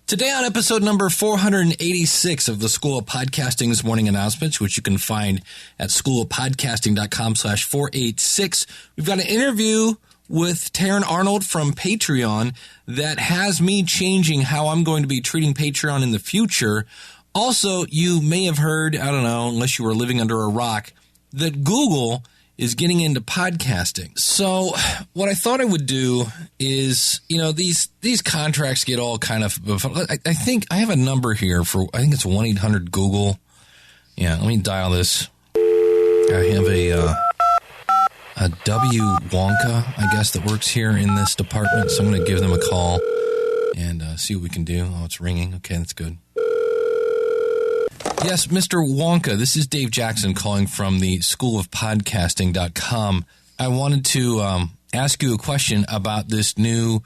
Today on episode number 486 of the School of Podcasting's morning announcements, which you can find at schoolofpodcasting.com/486, we've got an interview with Taryn Arnold from Patreon that has me changing how I'm going to be treating Patreon in the future. Also, you may have heard, I don't know, unless you were living under a rock, that Google is getting into podcasting. So what I thought I would do is, these contracts get all kind of, I think I have a number here for, I think it's 1-800-GOOGLE. Yeah, let me dial this. I have a W. Wonka, I guess, that works here in this department. So I'm going to give them a call and see what we can do. Oh, it's ringing. Okay, that's good. Yes, Mr. Wonka, this is Dave Jackson calling from the schoolofpodcasting.com. I wanted to ask you a question about this new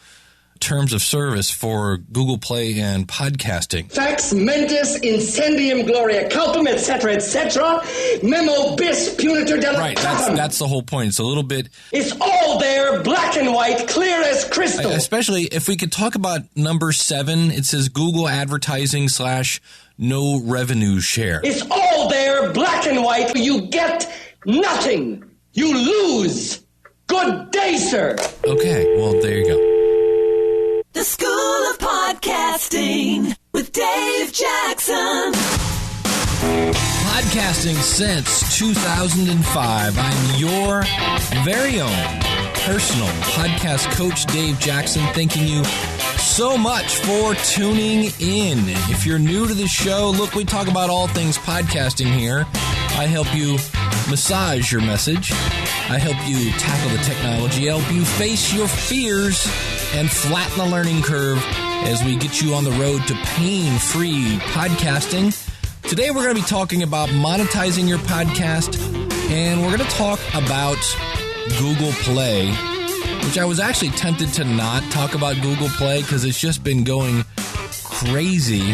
terms of service for Google Play and podcasting. Fax mentis incendium gloria culpum, etc., etc. Memo bis punitor della Right, that's the whole point. It's a little bit... It's all there, black and white, clear as crystal. Especially if we could talk about number 7. It says Google advertising / no revenue share. It's all there, black and white. You get nothing. You lose. Good day, sir. Okay, well, there you go. The School of Podcasting with Dave Jackson. Podcasting since 2005. I'm your very own personal podcast coach, Dave Jackson, thanking you so much for tuning in. If you're new to the show, look, we talk about all things podcasting here. I help you massage your message. I help you tackle the technology. I help you face your fears and flatten the learning curve as we get you on the road to pain-free podcasting. Today we're going to be talking about monetizing your podcast, and we're going to talk about Google Play, which I was actually tempted to not talk about Google Play because it's just been going crazy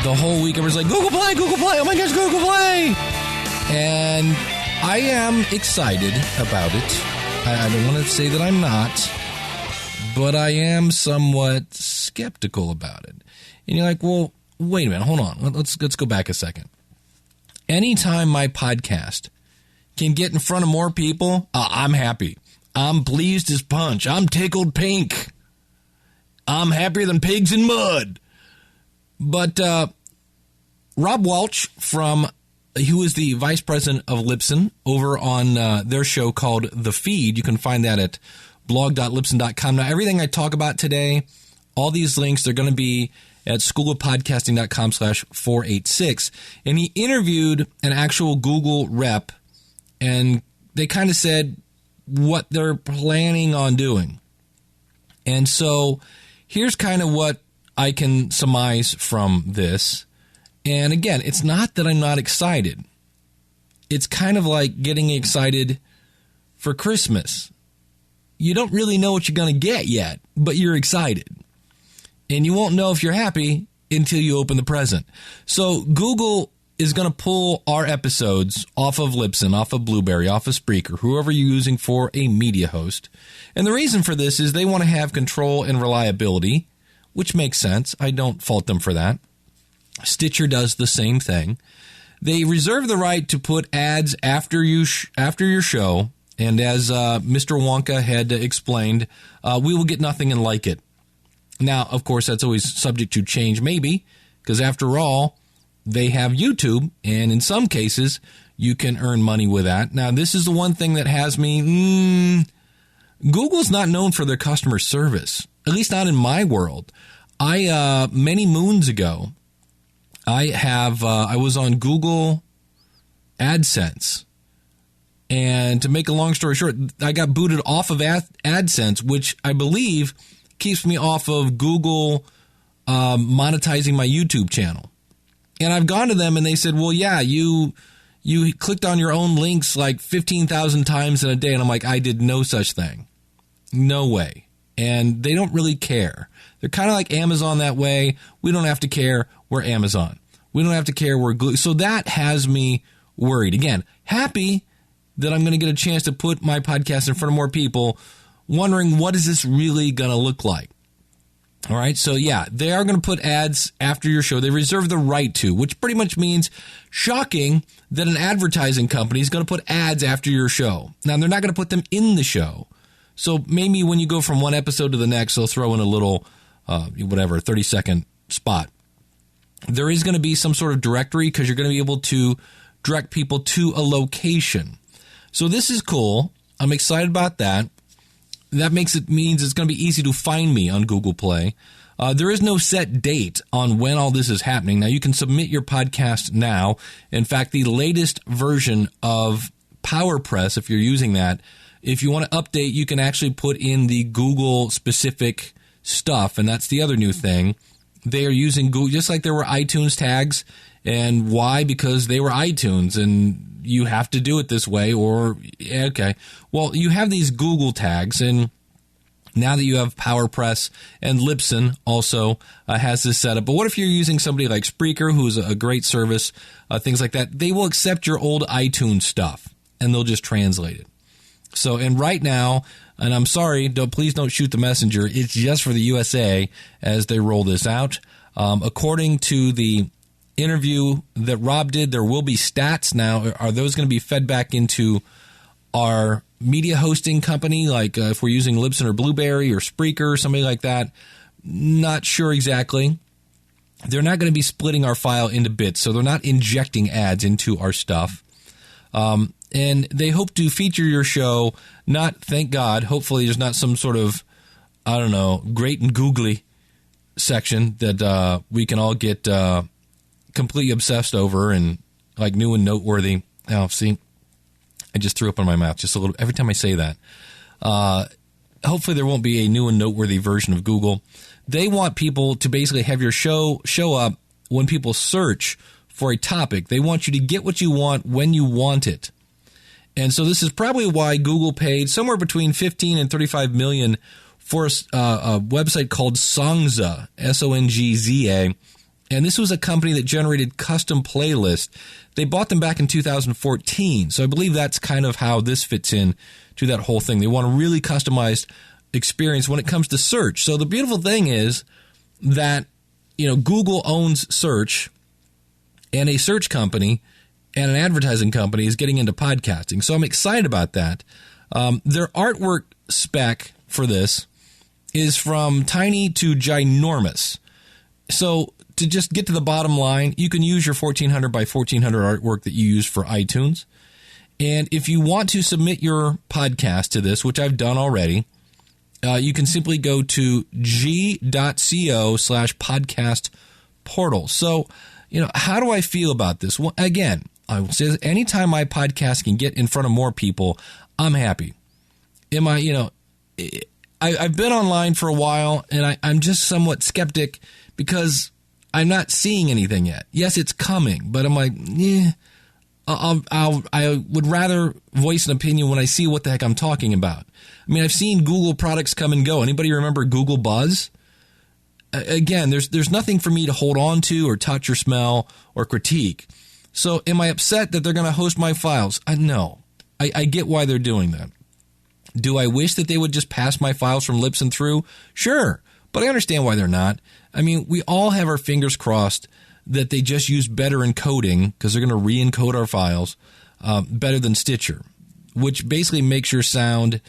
the whole week. I was like, Google Play, oh my gosh, Google Play! And I am excited about it. I don't want to say that I'm not, but I am somewhat skeptical about it. And you're like, well, wait a minute, hold on. Let's go back a second. Anytime my podcast can get in front of more people, I'm happy. I'm pleased as punch. I'm tickled pink. I'm happier than pigs in mud. But Rob Welch who is the vice president of Libsyn over on their show called The Feed. You can find that at blog.libsyn.com. Now, everything I talk about today, all these links, they're going to be at schoolofpodcasting.com/486. And he interviewed an actual Google rep, and they kind of said what they're planning on doing. And so here's kind of what I can surmise from this. And again, it's not that I'm not excited. It's kind of like getting excited for Christmas. You don't really know what you're going to get yet, but you're excited. And you won't know if you're happy until you open the present. So Google is going to pull our episodes off of Libsyn, off of Blueberry, off of Spreaker, whoever you're using for a media host. And the reason for this is they want to have control and reliability, which makes sense. I don't fault them for that. Stitcher does the same thing. They reserve the right to put ads after your show, and as Mr. Wonka had explained, we will get nothing and like it. Now, of course, that's always subject to change, maybe, because after all, they have YouTube, and in some cases, you can earn money with that. Now, this is the one thing that has me, Google's not known for their customer service, at least not in my world. Many moons ago, I was on Google AdSense, and to make a long story short, I got booted off of AdSense, which I believe keeps me off of Google monetizing my YouTube channel. And I've gone to them, and they said, well, yeah, you clicked on your own links like 15,000 times in a day. And I'm like, I did no such thing. No way. And they don't really care. They're kind of like Amazon that way. We don't have to care. We're Amazon. We don't have to care. We're Google. So that has me worried. Again, happy that I'm going to get a chance to put my podcast in front of more people, wondering what is this really going to look like. All right, so yeah, they are going to put ads after your show. They reserve the right to, which pretty much means shocking that an advertising company is going to put ads after your show. Now, they're not going to put them in the show. So maybe when you go from one episode to the next, they'll throw in a little, 30-second spot. There is going to be some sort of directory because you're going to be able to direct people to a location. So this is cool. I'm excited about that. That means it's going to be easy to find me on Google Play. There is no set date on when all this is happening. Now, you can submit your podcast now. In fact, the latest version of PowerPress, if you're using that, if you want to update, you can actually put in the Google-specific stuff, and that's the other new thing. They are using Google, just like there were iTunes tags. And why? Because they were iTunes, and you have to do it this way, or, okay. Well, you have these Google tags, and now that you have PowerPress, and Libsyn also has this setup. But what if you're using somebody like Spreaker, who's a great service, things like that? They will accept your old iTunes stuff, and they'll just translate it. So, and right now, and I'm sorry, please don't shoot the messenger, it's just for the USA as they roll this out. According to the interview that Rob did, there will be stats now. Are those going to be fed back into our media hosting company, like if we're using Libsyn or Blueberry or Spreaker or somebody like that? Not sure exactly. They're not going to be splitting our file into bits, so they're not injecting ads into our stuff. And they hope to feature your show, not, thank God, hopefully there's not some sort of, I don't know, great and googly section that we can all get completely obsessed over and like new and noteworthy. Oh, see, I just threw up in my mouth just a little every time I say that. Hopefully there won't be a new and noteworthy version of Google. They want people to basically have your show up when people search for a topic. They want you to get what you want when you want it. And so this is probably why Google paid somewhere between 15 and 35 million for a website called Songza, Songza. And this was a company that generated custom playlists. They bought them back in 2014. So I believe that's kind of how this fits in to that whole thing. They want a really customized experience when it comes to search. So the beautiful thing is that, Google owns search, and a search company and an advertising company is getting into podcasting. So I'm excited about that. Their artwork spec for this is from tiny to ginormous. So to just get to the bottom line, you can use your 1400 by 1400 artwork that you use for iTunes. And if you want to submit your podcast to this, which I've done already, you can simply go to g.co/podcast portal. So, how do I feel about this? Well, again, I will say anytime my podcast can get in front of more people, I'm happy. I've been online for a while, and I'm just somewhat skeptic because I'm not seeing anything yet. Yes, it's coming, but I'm like, I would rather voice an opinion when I see what the heck I'm talking about. I mean, I've seen Google products come and go. Anybody remember Google Buzz? Again, there's nothing for me to hold on to or touch or smell or critique. So am I upset that they're going to host my files? No. I get why they're doing that. Do I wish that they would just pass my files from Libsyn through? Sure, but I understand why they're not. I mean, we all have our fingers crossed that they just use better encoding because they're going to re-encode our files better than Stitcher, which basically makes your sound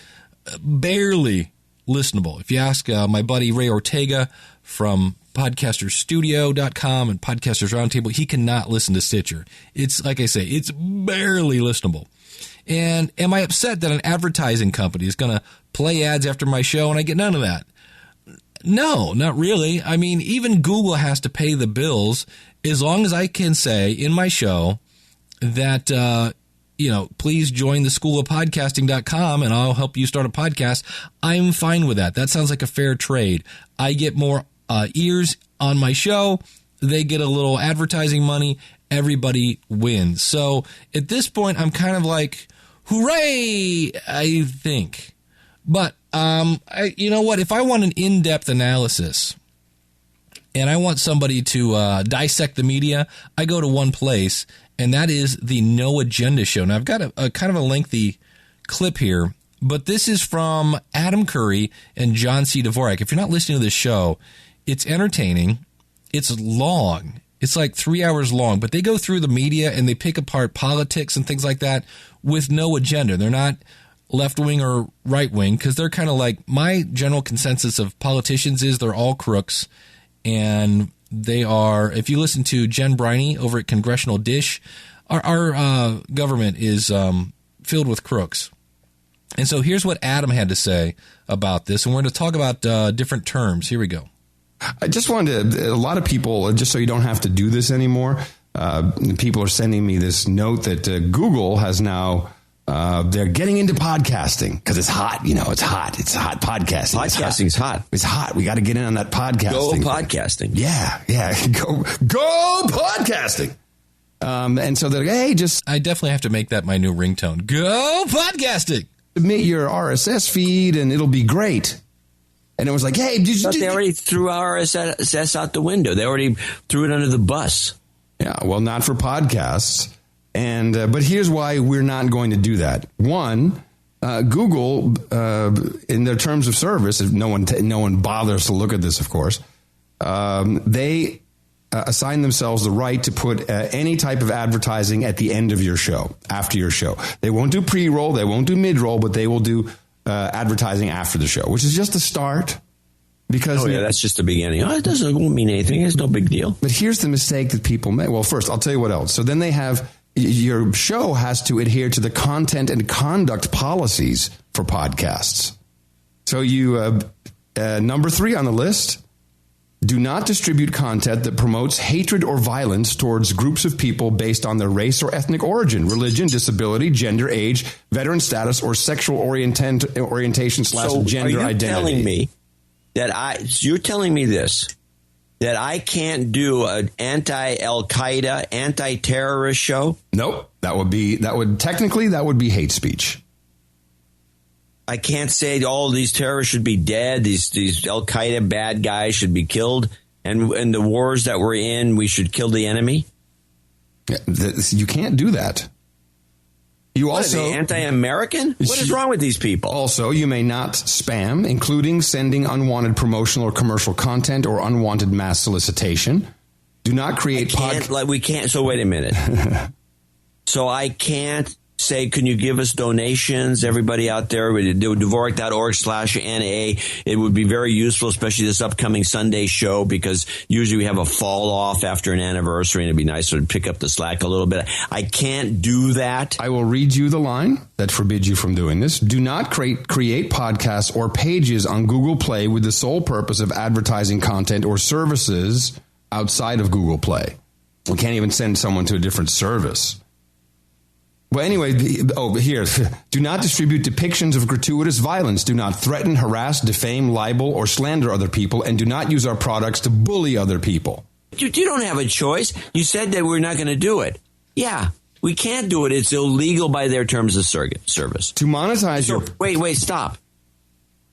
barely listenable. If you ask my buddy Ray Ortega from podcasterstudio.com and Podcasters Roundtable, he cannot listen to Stitcher. It's, like I say, it's barely listenable. And am I upset that an advertising company is going to play ads after my show and I get none of that? No, not really. I mean, even Google has to pay the bills as long as I can say in my show that, please join the schoolofpodcasting.com and I'll help you start a podcast. I'm fine with that. That sounds like a fair trade. I get more ears on my show. They get a little advertising money. Everybody wins. So at this point, I'm kind of like, hooray, I think. But, you know what? If I want an in-depth analysis and I want somebody to dissect the media, I go to one place, and that is the No Agenda Show. Now, I've got a kind of a lengthy clip here, but this is from Adam Curry and John C. Dvorak. If you're not listening to this show, It's entertaining. It's long. It's like 3 hours long, but they go through the media and they pick apart politics and things like that with no agenda. They're not left wing or right wing, because they're kind of like, my general consensus of politicians is they're all crooks. And they are, if you listen to Jen Briney over at Congressional Dish, our government is filled with crooks. And so here's what Adam had to say about this. And we're going to talk about different terms. Here we go. I just wanted to, a lot of people, just so you don't have to do this anymore, people are sending me this note that Google has now, they're getting into podcasting because it's hot. You know, it's hot. It's hot podcasting. Podcasting is hot. It's hot. We got to get in on that podcasting. Go podcasting. Yeah. Go podcasting. And so they're like, hey, just I definitely have to make that my new ringtone. Go podcasting. Submit your RSS feed and it'll be great. And it was like, hey, they already threw RSS out the window. They already threw it under the bus. Yeah, well, not for podcasts. And but here's why we're not going to do that. One, Google, in their terms of service, if no one bothers to look at this, of course, they assign themselves the right to put any type of advertising at the end of your show, after your show. They won't do pre-roll, they won't do mid-roll, but they will do advertising after the show, which is just a start. Because that's just the beginning. Oh, it won't mean anything. It's no big deal. But here's the mistake that people make. Well, first, I'll tell you what else. So then they have, your show has to adhere to the content and conduct policies for podcasts. So you, number 3 on the list, do not distribute content that promotes hatred or violence towards groups of people based on their race or ethnic origin, religion, disability, gender, age, veteran status, or sexual orientation / gender identity. You're telling me this, that I can't do an anti-Al-Qaeda, anti-terrorist show? Nope. That would be hate speech. I can't say all these terrorists should be dead. These Al-Qaeda bad guys should be killed. And in the wars that we're in, we should kill the enemy. You can't do that. You what also are they, anti-American? What is wrong with these people? Also, you may not spam, including sending unwanted promotional or commercial content or unwanted mass solicitation. Do not create we can't. So wait a minute. So I can't say, can you give us donations? Everybody out there, Dvorak.org/NA. It would be very useful, especially this upcoming Sunday show, because usually we have a fall off after an anniversary, and it'd be nice to pick up the slack a little bit. I can't do that. I will read you the line that forbids you from doing this. Do not create podcasts or pages on Google Play with the sole purpose of advertising content or services outside of Google Play. We can't even send someone to a different service. Well, anyway, here, do not distribute depictions of gratuitous violence. Do not threaten, harass, defame, libel, or slander other people, and do not use our products to bully other people. You don't have a choice. You said that we're not going to do it. Yeah, we can't do it. It's illegal by their terms of service. To monetize Wait, stop.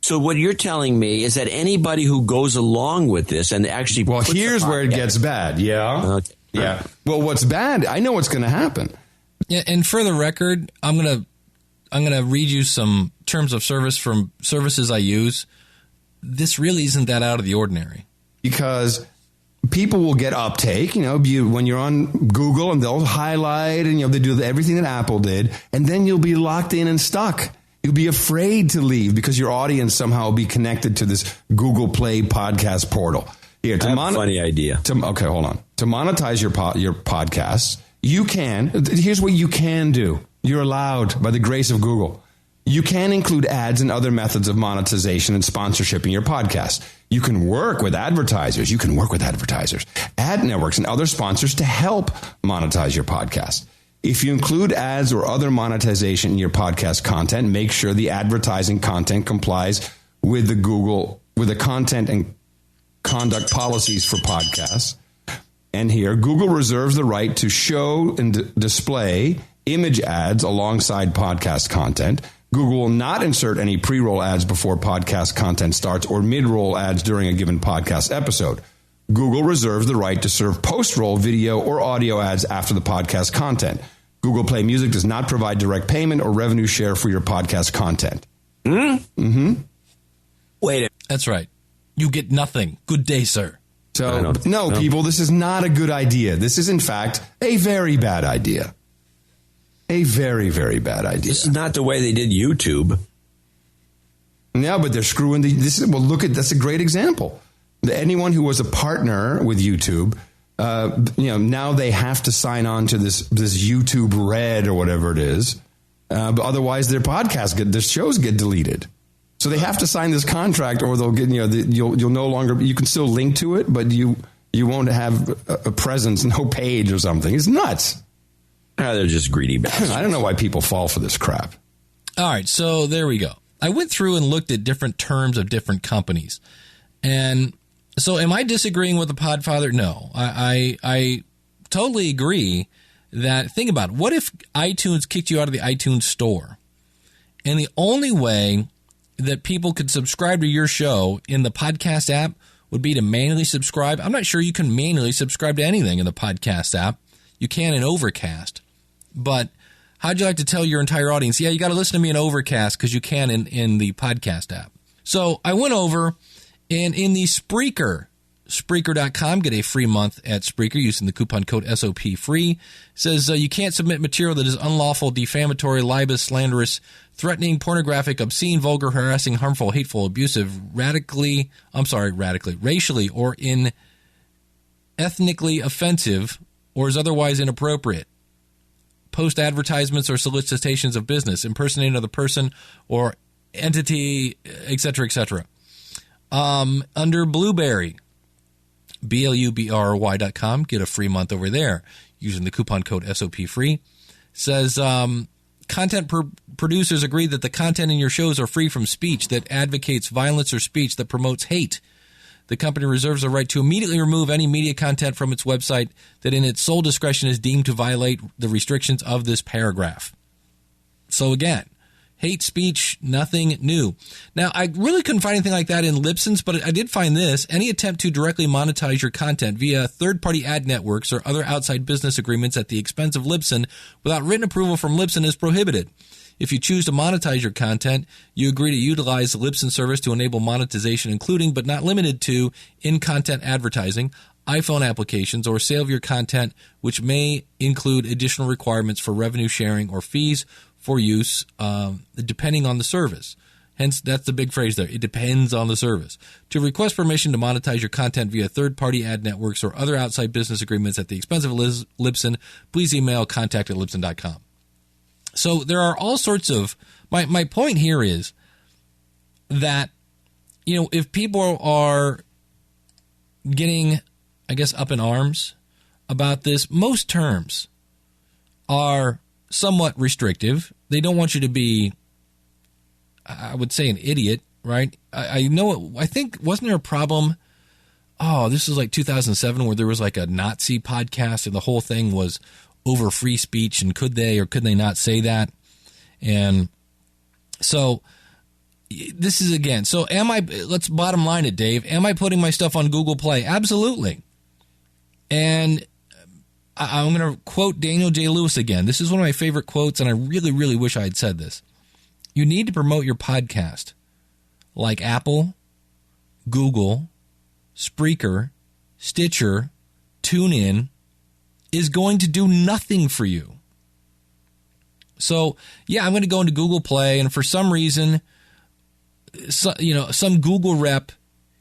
So what you're telling me is that anybody who goes along with this and actually... Well, here's where it gets bad, yeah? Okay. Yeah. Well, what's bad, I know what's going to happen. Yeah, and for the record, I'm gonna read you some terms of service from services I use. This really isn't that out of the ordinary. Because people will get uptake, when you're on Google, and they'll highlight, and they do everything that Apple did, and then you'll be locked in and stuck. You'll be afraid to leave because your audience somehow will be connected to this Google Play podcast portal. Here, I have a funny idea. Okay, hold on. To monetize your podcasts, here's what you can do. You're allowed by the grace of Google. You can include ads and other methods of monetization and sponsorship in your podcast. You can work with advertisers. Ad networks, and other sponsors to help monetize your podcast. If you include ads or other monetization in your podcast content, make sure the advertising content complies with the content and conduct policies for podcasts. And here, Google reserves the right to show and display image ads alongside podcast content. Google will not insert any pre-roll ads before podcast content starts or mid-roll ads during a given podcast episode. Google reserves the right to serve post-roll video or audio ads after the podcast content. Google Play Music does not provide direct payment or revenue share for your podcast content. Wait a minute. That's right. you get nothing. Good day, sir. So, no, people, this is not a good idea. This is, in fact, a very bad idea. A very, very bad idea. This is not the way they did YouTube. No, but they're screwing look at, that's a great example. Anyone who was a partner with YouTube, now they have to sign on to this YouTube Red or whatever it is. But otherwise their their shows get deleted. So they have to sign this contract, or they'll get, you'll no longer, you can still link to it, but you won't have a presence, no page or something. It's nuts. They're just greedy bastards. I don't know why people fall for this crap. All right, so there we go. I went through and looked at different terms of different companies. And so am I disagreeing with the Podfather? No. I totally agree that, think about it. What if iTunes kicked you out of the iTunes store? And the only way that people could subscribe to your show in the podcast app would be to manually subscribe. I'm not sure you can manually subscribe to anything in the podcast app. You can in Overcast. But how'd you like to tell your entire audience, yeah, you got to listen to me in Overcast, because you can in the podcast app. So I went over, and in the Spreaker.com, get a free month at Spreaker using the coupon code SOPFREE. It says you can't submit material that is unlawful, defamatory, libelous, slanderous, threatening, pornographic, obscene, vulgar, harassing, harmful, hateful, abusive, racially, or ethnically offensive, or is otherwise inappropriate. Post advertisements or solicitations of business, impersonating another person or entity, etc., etc. Under Blueberry, BLUBRY.com, get a free month over there using the coupon code SOPFREE. Says content producers agree that the content in your shows are free from speech that advocates violence or speech that promotes hate. The company reserves the right to immediately remove any media content from its website that in its sole discretion is deemed to violate the restrictions of this paragraph. So again, hate speech, nothing new. Now, I really couldn't find anything like that in Libsyn's, but I did find this. Any attempt to directly monetize your content via third-party ad networks or other outside business agreements at the expense of Libsyn without written approval from Libsyn is prohibited. If you choose to monetize your content, you agree to utilize the Libsyn service to enable monetization, including but not limited to in-content advertising, iPhone applications, or sale of your content, which may include additional requirements for revenue sharing or fees for use, depending on the service. Hence, that's the big phrase there. It depends on the service. To request permission to monetize your content via third-party ad networks or other outside business agreements at the expense of Libsyn, please email contact@libsyn.com. So there are all sorts of, my point here is that, if people are getting, I guess, up in arms about this, most terms are somewhat restrictive. They don't want you to be, I would say, an idiot, right? I think, wasn't there a problem? Oh, this was like 2007 where there was like a Nazi podcast and the whole thing was over free speech, and could they or could they not say that? And so this is, again, so let's bottom line it, Dave. Am I putting my stuff on Google Play? Absolutely. And I'm going to quote Daniel J. Lewis again. This is one of my favorite quotes, and I really, really wish I had said this. You need to promote your podcast like Apple, Google, Spreaker, Stitcher, TuneIn, is going to do nothing for you. So, yeah, I'm going to go into Google Play, and for some reason, some Google rep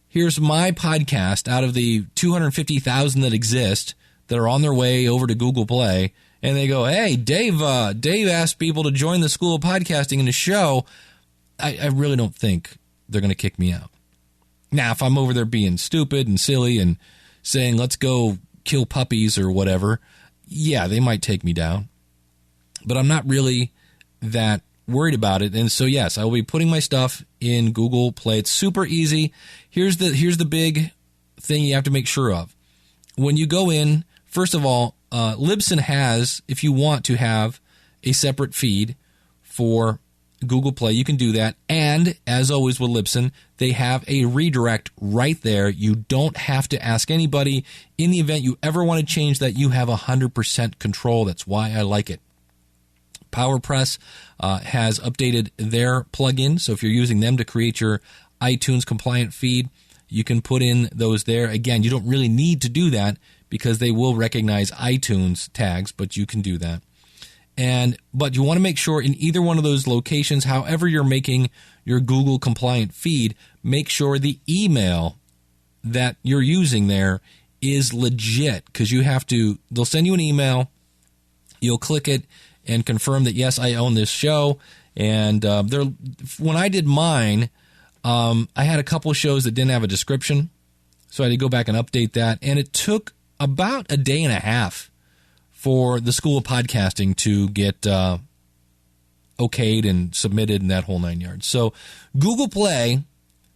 here's my podcast out of the 250,000 that exist that are on their way over to Google Play, and they go, hey, Dave asked people to join the School of Podcasting in the show. I really don't think they're going to kick me out. Now, if I'm over there being stupid and silly and saying, let's go kill puppies or whatever, yeah, they might take me down. But I'm not really that worried about it. And so, yes, I will be putting my stuff in Google Play. It's super easy. Here's the big thing you have to make sure of. When you go in, first of all, Libsyn has, if you want to have a separate feed for Google Play, you can do that. And as always with Libsyn, they have a redirect right there. You don't have to ask anybody. In the event you ever want to change that, you have 100% control. That's why I like it. PowerPress has updated their plugin. So if you're using them to create your iTunes compliant feed, You can put in those there. Again, you don't really need to do that because they will recognize iTunes tags, but you can do that. But you want to make sure in either one of those locations, however you're making your Google compliant feed, make sure the email that you're using there is legit, because they'll send you an email, you'll click it and confirm that, yes, I own this show. And when I did mine, I had a couple of shows that didn't have a description, so I had to go back and update that. And it took about a day and a half for the School of Podcasting to get okayed and submitted and that whole 9 yards. So Google Play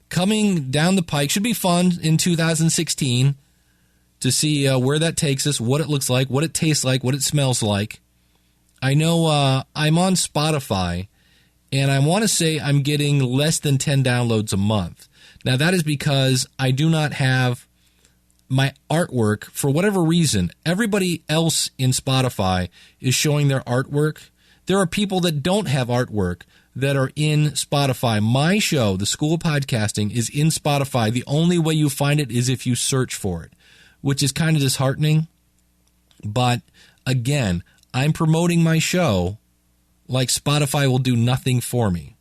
coming down the pike should be fun in 2016 to see where that takes us, what it looks like, what it tastes like, what it smells like. I know I'm on Spotify, and I want to say I'm getting less than 10 downloads a month. Now, that is because I do not have my artwork, for whatever reason. Everybody else in Spotify is showing their artwork. There are people that don't have artwork that are in Spotify. My show, The School of Podcasting, is in Spotify. The only way you find it is if you search for it, which is kind of disheartening. But again, I'm promoting my show like Spotify will do nothing for me.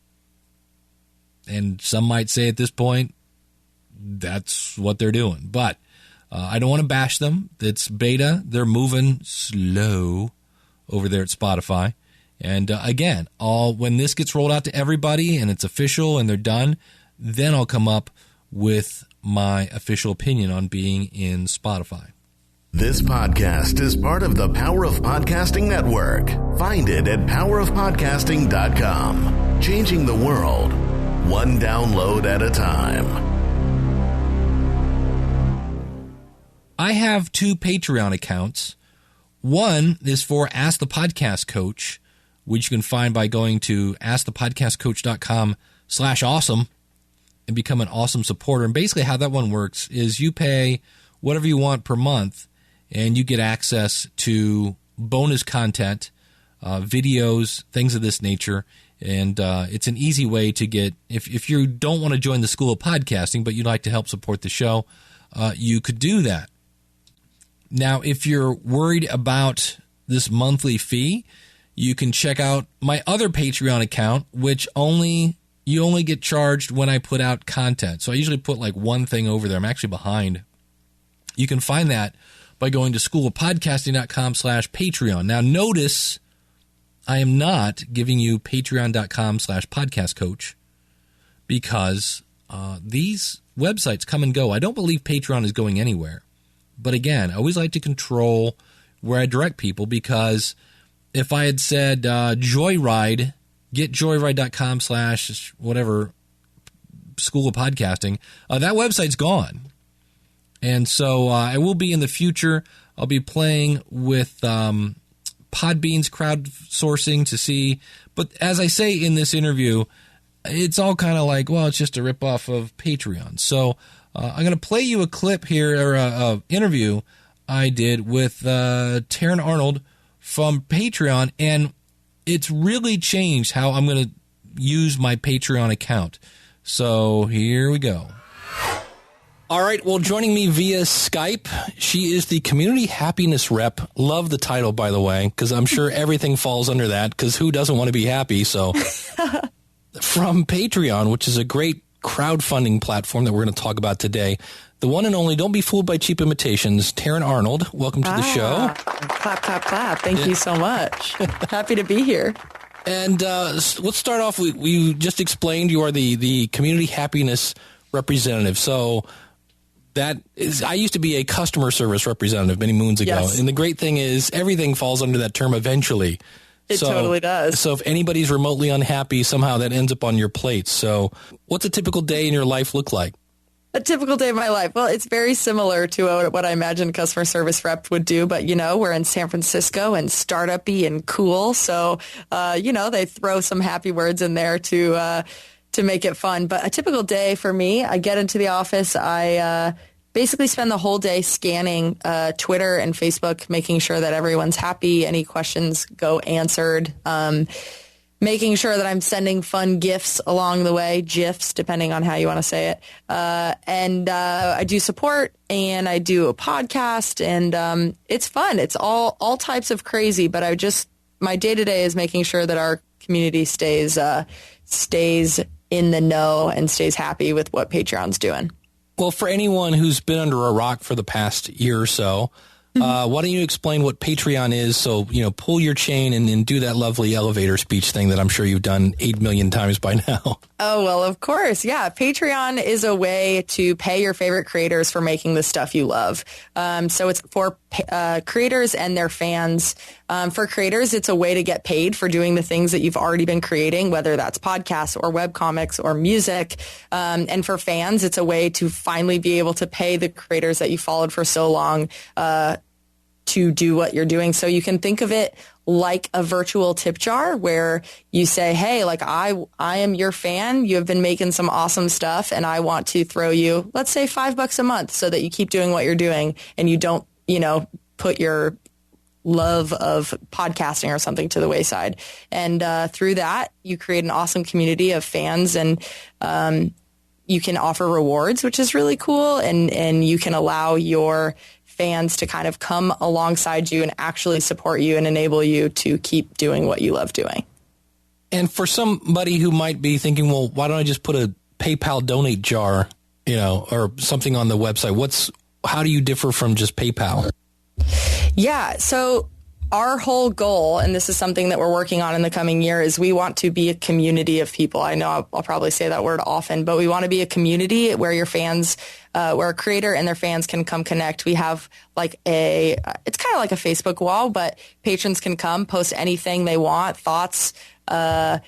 And some might say at this point, that's what they're doing. But I don't want to bash them. It's beta. They're moving slow over there at Spotify. And again, when this gets rolled out to everybody and it's official and they're done, then I'll come up with my official opinion on being in Spotify. This podcast is part of the Power of Podcasting Network. Find it at powerofpodcasting.com. Changing the world, one download at a time. I have 2 Patreon accounts. One is for Ask the Podcast Coach, which you can find by going to askthepodcastcoach.com/awesome and become an awesome supporter. And basically how that one works is you pay whatever you want per month, and you get access to bonus content, videos, things of this nature. And it's an easy way to get, if you don't want to join the School of Podcasting, but you'd like to help support the show, you could do that. Now, if you're worried about this monthly fee, you can check out my other Patreon account, which you only get charged when I put out content. So I usually put like one thing over there. I'm actually behind. You can find that by going to schoolofpodcasting.com/Patreon. Now, notice I am not giving you patreon.com/podcastcoach because these websites come and go. I don't believe Patreon is going anywhere. But again, I always like to control where I direct people, because if I had said Joyride, get joyride.com/whatever, School of Podcasting, that website's gone. And so I will be in the future. I'll be playing with Podbean's crowdsourcing to see. But as I say in this interview, it's all kind of like, well, it's just a ripoff of Patreon. So I'm going to play you a clip here, or an interview I did with Taryn Arnold from Patreon, and it's really changed how I'm going to use my Patreon account. So here we go. All right, well, joining me via Skype, she is the Community Happiness Rep. Love the title, by the way, because I'm sure everything falls under that, because who doesn't want to be happy? So from Patreon, which is a great crowdfunding platform that we're going to talk about today, the one and only, don't be fooled by cheap imitations, Taryn Arnold. Welcome to the show. Clap, clap, clap. Thank you so much. Happy to be here. And let's start off. We just explained you are the Community Happiness Representative. So that is, I used to be a customer service representative many moons ago. Yes. And the great thing is everything falls under that term eventually. It totally does. So if anybody's remotely unhappy, somehow that ends up on your plate. So what's a typical day in your life look like? A typical day of my life. Well, it's very similar to what I imagine a customer service rep would do. But, we're in San Francisco and startup-y and cool. So, they throw some happy words in there to make it fun. But a typical day for me, I get into the office. I basically spend the whole day scanning Twitter and Facebook, making sure that everyone's happy. Any questions go answered. making sure that I'm sending fun gifts along the way, GIFs, depending on how you want to say it. And I do support, and I do a podcast, and it's fun. It's all types of crazy, but my day-to-day is making sure that our community stays in the know and stays happy with what Patreon's doing. Well, for anyone who's been under a rock for the past year or so, why don't you explain what Patreon is? So, pull your chain and do that lovely elevator speech thing that I'm sure you've done 8 million times by now. Oh, well, of course. Yeah. Patreon is a way to pay your favorite creators for making the stuff you love. So it's for creators and their fans. For creators, it's a way to get paid for doing the things that you've already been creating, whether that's podcasts or webcomics or music. And for fans, it's a way to finally be able to pay the creators that you followed for so long to do what you're doing. So you can think of it like a virtual tip jar where you say, hey, like I am your fan. You have been making some awesome stuff, and I want to throw you, let's say, $5 a month so that you keep doing what you're doing and you don't, put your love of podcasting or something to the wayside. And through that, you create an awesome community of fans, and you can offer rewards, which is really cool. And you can allow your fans to kind of come alongside you and actually support you and enable you to keep doing what you love doing. And for somebody who might be thinking, well, why don't I just put a PayPal donate jar, or something on the website? How do you differ from just PayPal? Yeah. So our whole goal, and this is something that we're working on in the coming year, is we want to be a community of people. I know I'll probably say that word often, but we want to be a community where your fans, where a creator and their fans can come connect. We have it's kind of like a Facebook wall, but patrons can come, post anything they want, thoughts, fun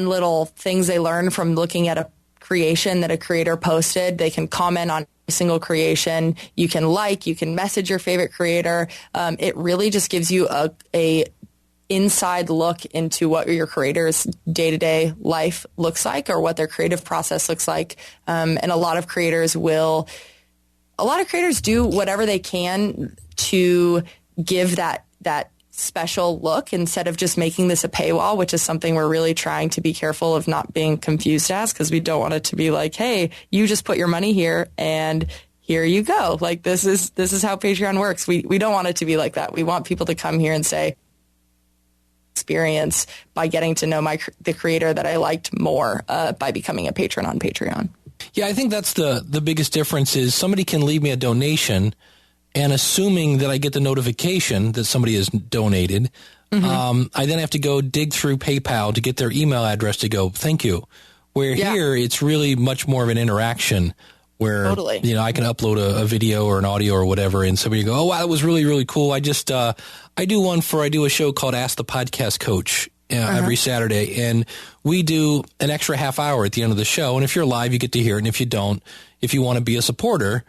little things they learn from looking at a creation that a creator posted. They can comment on single creation. You can message your favorite creator. It really just gives you a inside look into what your creator's day-to-day life looks like, or what their creative process looks like. And a lot of creators do whatever they can to give that special look, instead of just making this a paywall, which is something we're really trying to be careful of not being confused as, because we don't want it to be like, hey, you just put your money here and here you go. Like, this is how Patreon works. We don't want it to be like that. We want people to come here and say, experience by getting to know the creator that I liked more by becoming a patron on Patreon. Yeah, I think that's the biggest difference is somebody can leave me a donation, and assuming that I get the notification that somebody has donated, I then have to go dig through PayPal to get their email address to go, thank you. Where here, it's really much more of an interaction where, I can upload a video or an audio or whatever, and somebody go, oh, wow, that was really, really cool. I do a show called Ask the Podcast Coach every Saturday, and we do an extra half hour at the end of the show. And if you're live, you get to hear it. And if you don't, if you want to be a supporter,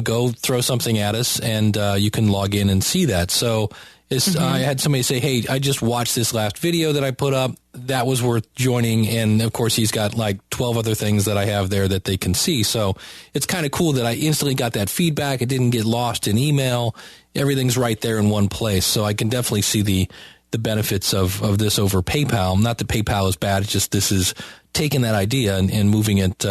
go throw something at us, and you can log in and see that. So I had somebody say, hey, I just watched this last video that I put up. That was worth joining. And, of course, he's got like 12 other things that I have there that they can see. So it's kind of cool that I instantly got that feedback. It didn't get lost in email. Everything's right there in one place. So I can definitely see the benefits of this over PayPal. Not that PayPal is bad. It's just this is taking that idea and moving it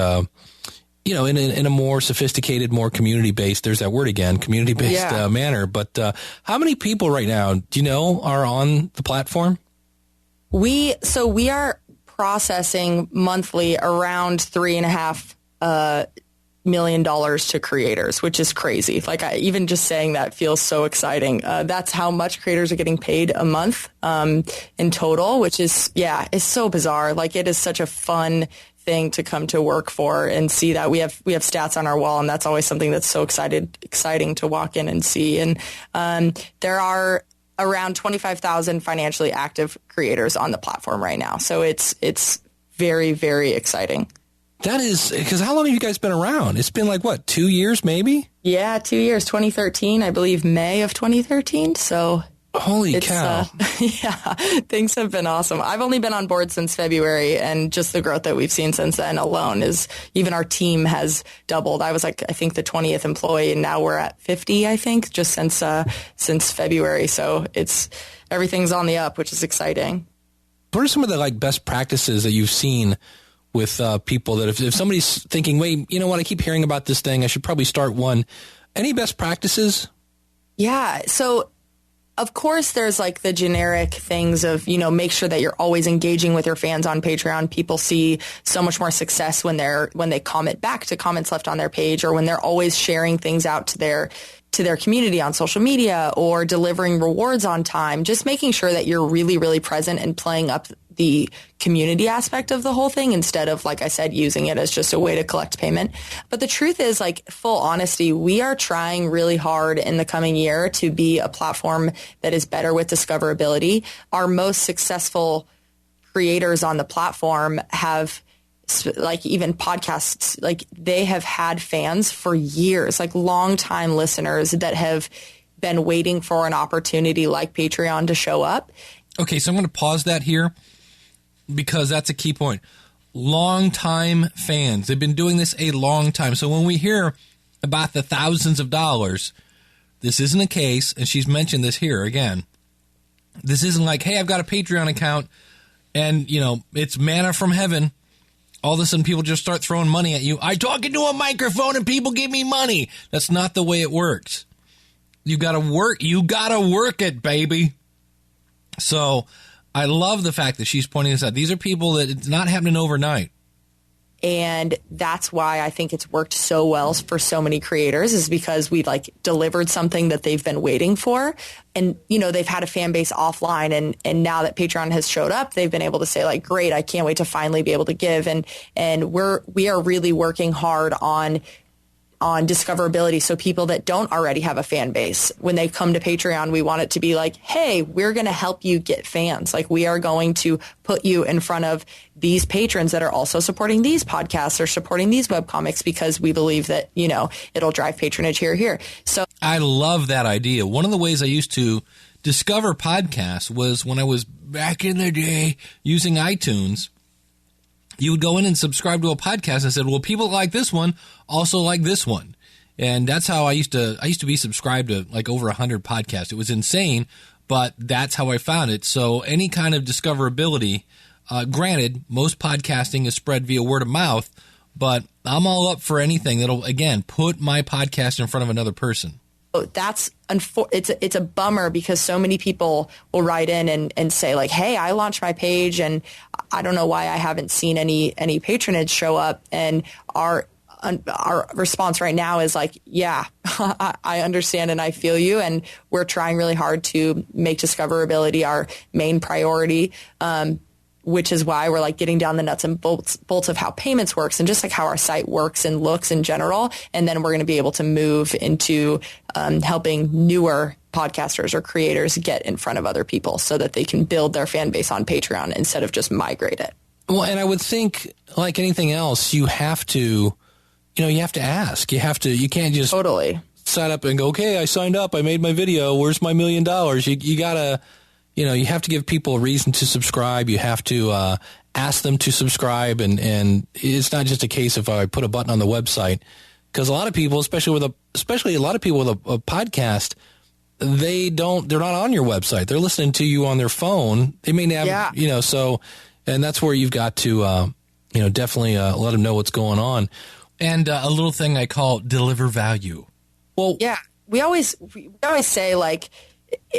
in a more sophisticated, more community-based, there's that word again, community-based manner. But how many people right now, do you know, are on the platform? We are processing monthly around $3.5 million to creators, which is crazy. Like, even just saying that feels so exciting. That's how much creators are getting paid a month in total, which is so bizarre. Like, it is such a fun thing to come to work for and see that we have stats on our wall, and that's always something that's so exciting to walk in and see. And there are around 25,000 financially active creators on the platform right now, so it's very, very exciting. That is, because how long have you guys been around? It's been like, what, 2 years maybe? Yeah, 2 years, 2013, I believe May of 2013, so holy cow. Things have been awesome. I've only been on board since February, and just the growth that we've seen since then alone is, even our team has doubled. I was I think the 20th employee, and now we're at 50, I think, just since February. So everything's on the up, which is exciting. what are some of the like best practices that you've seen with people that if somebody's thinking, wait, you know what, I keep hearing about this thing, I should probably start one. Any best practices? Yeah. So of course there's like the generic things of, make sure that you're always engaging with your fans on Patreon. People see so much more success when they comment back to comments left on their page, or when they're always sharing things out to their community on social media, or delivering rewards on time. Just making sure that you're really, really present and playing up the community aspect of the whole thing, instead of, like I said, using it as just a way to collect payment. But the truth is, like, full honesty, we are trying really hard in the coming year to be a platform that is better with discoverability. Our most successful creators on the platform have, like, even podcasts, like, they have had fans for years, like long-time listeners that have been waiting for an opportunity like Patreon to show up. Okay, so I'm going to pause that here, because that's a key point. Long-time fans. They've been doing this a long time. So when we hear about the thousands of dollars, this isn't a case, and she's mentioned this here again. This isn't like, hey, I've got a Patreon account, and, it's manna from heaven. All of a sudden, people just start throwing money at you. I talk into a microphone, and people give me money. That's not the way it works. You got to work. You got to work it, baby. So I love the fact that she's pointing this out. These are people that it's not happening overnight. And that's why I think it's worked so well for so many creators, is because we delivered something that they've been waiting for. And, they've had a fan base offline. And now that Patreon has showed up, they've been able to say, like, great, I can't wait to finally be able to give. And we are really working hard on discoverability. So people that don't already have a fan base, when they come to Patreon, we want it to be like, hey, we're going to help you get fans. Like, we are going to put you in front of these patrons that are also supporting these podcasts or supporting these webcomics, because we believe that, it'll drive patronage here. So I love that idea. One of the ways I used to discover podcasts was when I was back in the day using iTunes. You would go in and subscribe to a podcast and said, well, people like this one also like this one. And that's how I used to be subscribed to like over 100 podcasts. It was insane, but that's how I found it. So any kind of discoverability, granted, most podcasting is spread via word of mouth, but I'm all up for anything that'll, again, put my podcast in front of another person. That's it's a bummer, because so many people will write in and say, like, hey, I launched my page and I don't know why I haven't seen any patronage show up. And our response right now is like, yeah, I understand and I feel you. And we're trying really hard to make discoverability our main priority. Which is why we're getting down the nuts and bolts of how payments works and just how our site works and looks in general. And then we're going to be able to move into helping newer podcasters or creators get in front of other people so that they can build their fan base on Patreon instead of just migrate it. Well, and I would think, like anything else, you have to ask. You can't just totally sign up and go, okay, I signed up, I made my video, where's my $1 million? You gotta, you have to give people a reason to subscribe. You have to ask them to subscribe, and it's not just a case of I put a button on the website, because a lot of people, especially a lot of people with a podcast, they're not on your website. They're listening to you on their phone. They may have, so, and that's where you've got to, definitely let them know what's going on. And a little thing I call deliver value. Well, yeah, we always say, like,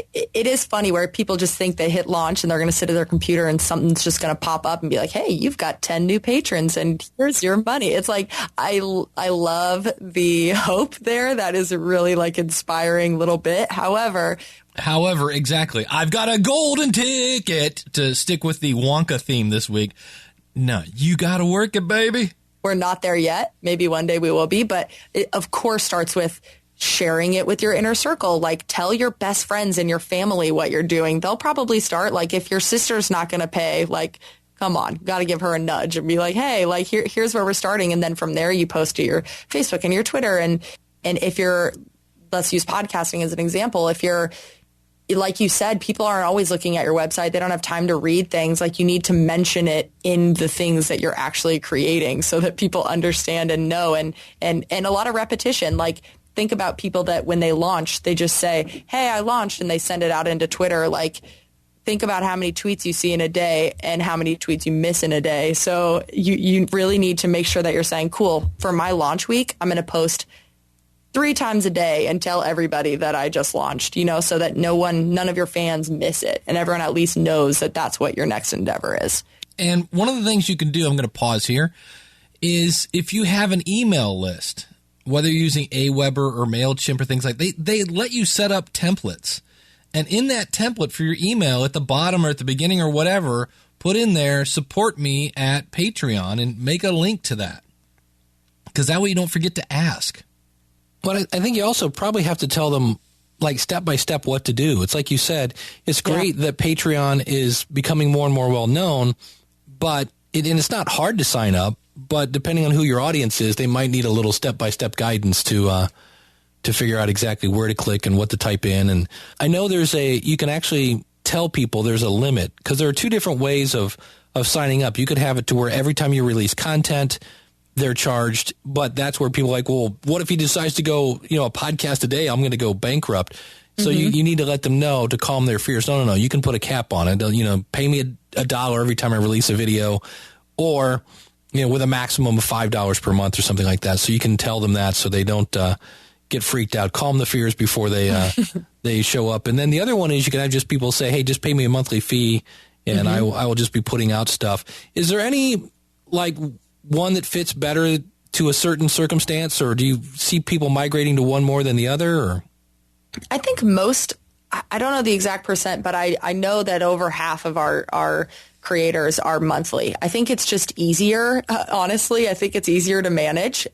it is funny where people just think they hit launch and they're going to sit at their computer and something's just going to pop up and be like, hey, you've got 10 new patrons and here's your money. It's like, I love the hope there. That is a really inspiring little bit. However, exactly. I've got a golden ticket to stick with the Wonka theme this week. No, you got to work it, baby. We're not there yet. Maybe one day we will be, but it of course starts with sharing it with your inner circle. Tell your best friends and your family what you're doing. They'll probably start, if your sister's not going to pay, come on, got to give her a nudge and be like, hey, here's where we're starting. And then from there, you post to your Facebook and your Twitter. And if you're, let's use podcasting as an example. If you're, like you said, people aren't always looking at your website. They don't have time to read things. You need to mention it in the things that you're actually creating so that people understand and know, and a lot of repetition. Think about people that when they launch, they just say, hey, I launched, and they send it out into Twitter think about how many tweets you see in a day and how many tweets you miss in a day. So you really need to make sure that you're saying, cool, for my launch week, I'm going to post 3 times a day and tell everybody that I just launched, so that none of your fans miss it. And everyone at least knows that that's what your next endeavor is. And one of the things you can do, I'm going to pause here, is if you have an email list, whether you're using Aweber or MailChimp or things like that, they let you set up templates. And in that template for your email at the bottom or at the beginning or whatever, put in there, support me at Patreon, and make a link to that. Because that way you don't forget to ask. But I think you also probably have to tell them, like, step by step what to do. It's like you said, it's great that Patreon is becoming more and more well known, but and it's not hard to sign up, but depending on who your audience is, they might need a little step by step guidance to figure out exactly where to click and what to type in. And I know you can actually tell people there's a limit, because there are 2 different ways of signing up. You could have it to where every time you release content, they're charged, but that's where people are like, well, what if he decides to go, a podcast a day, I'm going to go bankrupt. So you need to let them know to calm their fears. No. You can put a cap on it. Pay me $1 every time I release a video, or, with a maximum of $5 per month or something like that. So you can tell them that so they don't get freaked out. Calm the fears before they show up. And then the other one is you can have just people say, hey, just pay me a monthly fee, and I will just be putting out stuff. Is there any, one that fits better to a certain circumstance, or do you see people migrating to one more than the other? Or I think most, I don't know the exact percent, but I know that over half of our creators are monthly. I think it's just easier. Honestly, I think it's easier to manage.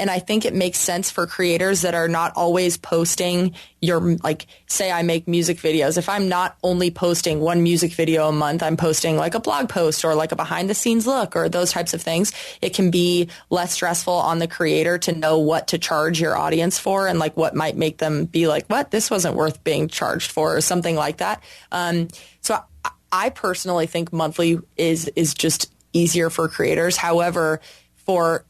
And I think it makes sense for creators that are not always posting say I make music videos. If I'm not only posting one music video a month, I'm posting like a blog post or like a behind the scenes look or those types of things. It can be less stressful on the creator to know what to charge your audience for, and like what might make them be like, what, this wasn't worth being charged for, or something like that. So I personally think monthly is just easier for creators. However, for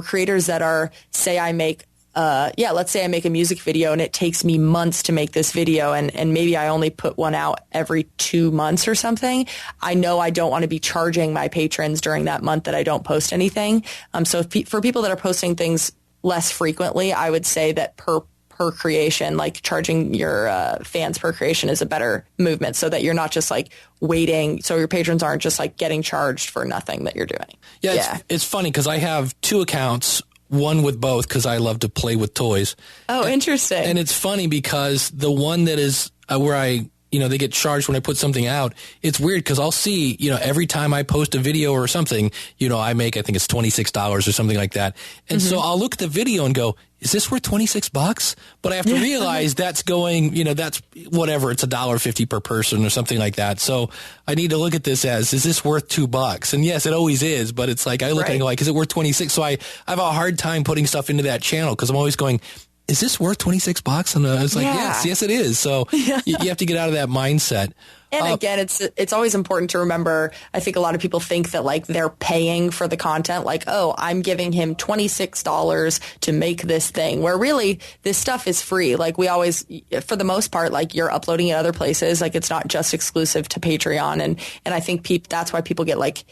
creators that are, say I make, let's say I make a music video and it takes me months to make this video, and maybe I only put one out every 2 months or something. I know I don't want to be charging my patrons during that month that I don't post anything. So for people that are posting things less frequently, I would say that per creation, like charging your fans per creation is a better movement, so that you're not just like waiting. So your patrons aren't just like getting charged for nothing that you're doing. Yeah. It's funny because I have 2 accounts, one with both because I love to play with toys. Oh, interesting. And it's funny because the one that is where I, they get charged when I put something out. It's weird because I'll see, every time I post a video or something, I make, I think it's $26 or something like that. And so I'll look at the video and go, is this worth $26? But I have to realize that's going, that's whatever. It's $1.50 per person or something like that. So I need to look at this as, is this worth $2? And yes, it always is. But it's like, I look at it and go like, is it worth 26? So I have a hard time putting stuff into that channel because I'm always going, is this worth $26? And I was like, yes, it is. So you have to get out of that mindset. And again, it's always important to remember, I think a lot of people think that like they're paying for the content, like, oh, I'm giving him $26 to make this thing, where really this stuff is free. Like we always, for the most part, like you're uploading it other places. Like it's not just exclusive to Patreon. And I think that's why people get like,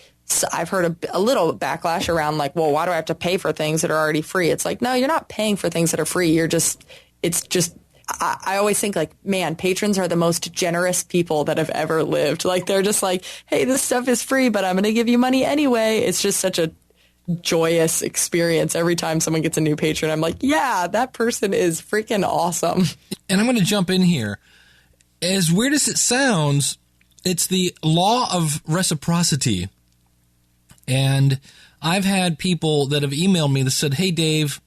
I've heard a little backlash around like, well, why do I have to pay for things that are already free? It's like, no, you're not paying for things that are free. I always think like, man, patrons are the most generous people that have ever lived. Like they're just like, hey, this stuff is free, but I'm going to give you money anyway. It's just such a joyous experience every time someone gets a new patron. I'm like, yeah, that person is freaking awesome. And I'm going to jump in here. As weird as it sounds, it's the law of reciprocity. And I've had people that have emailed me that said, hey, Dave,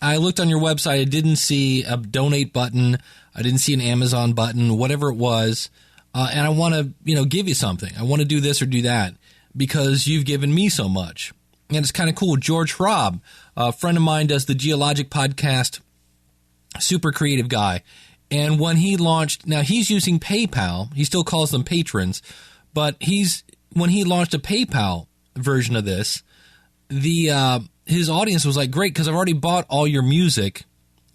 I looked on your website. I didn't see a donate button. I didn't see an Amazon button, whatever it was. And I want to, give you something. I want to do this or do that because you've given me so much. And it's kind of cool. George Schraub, a friend of mine, does the Geologic podcast, super creative guy. And when he launched, now he's using PayPal. He still calls them patrons. But when he launched a PayPal version of this, his audience was like, great, because I've already bought all your music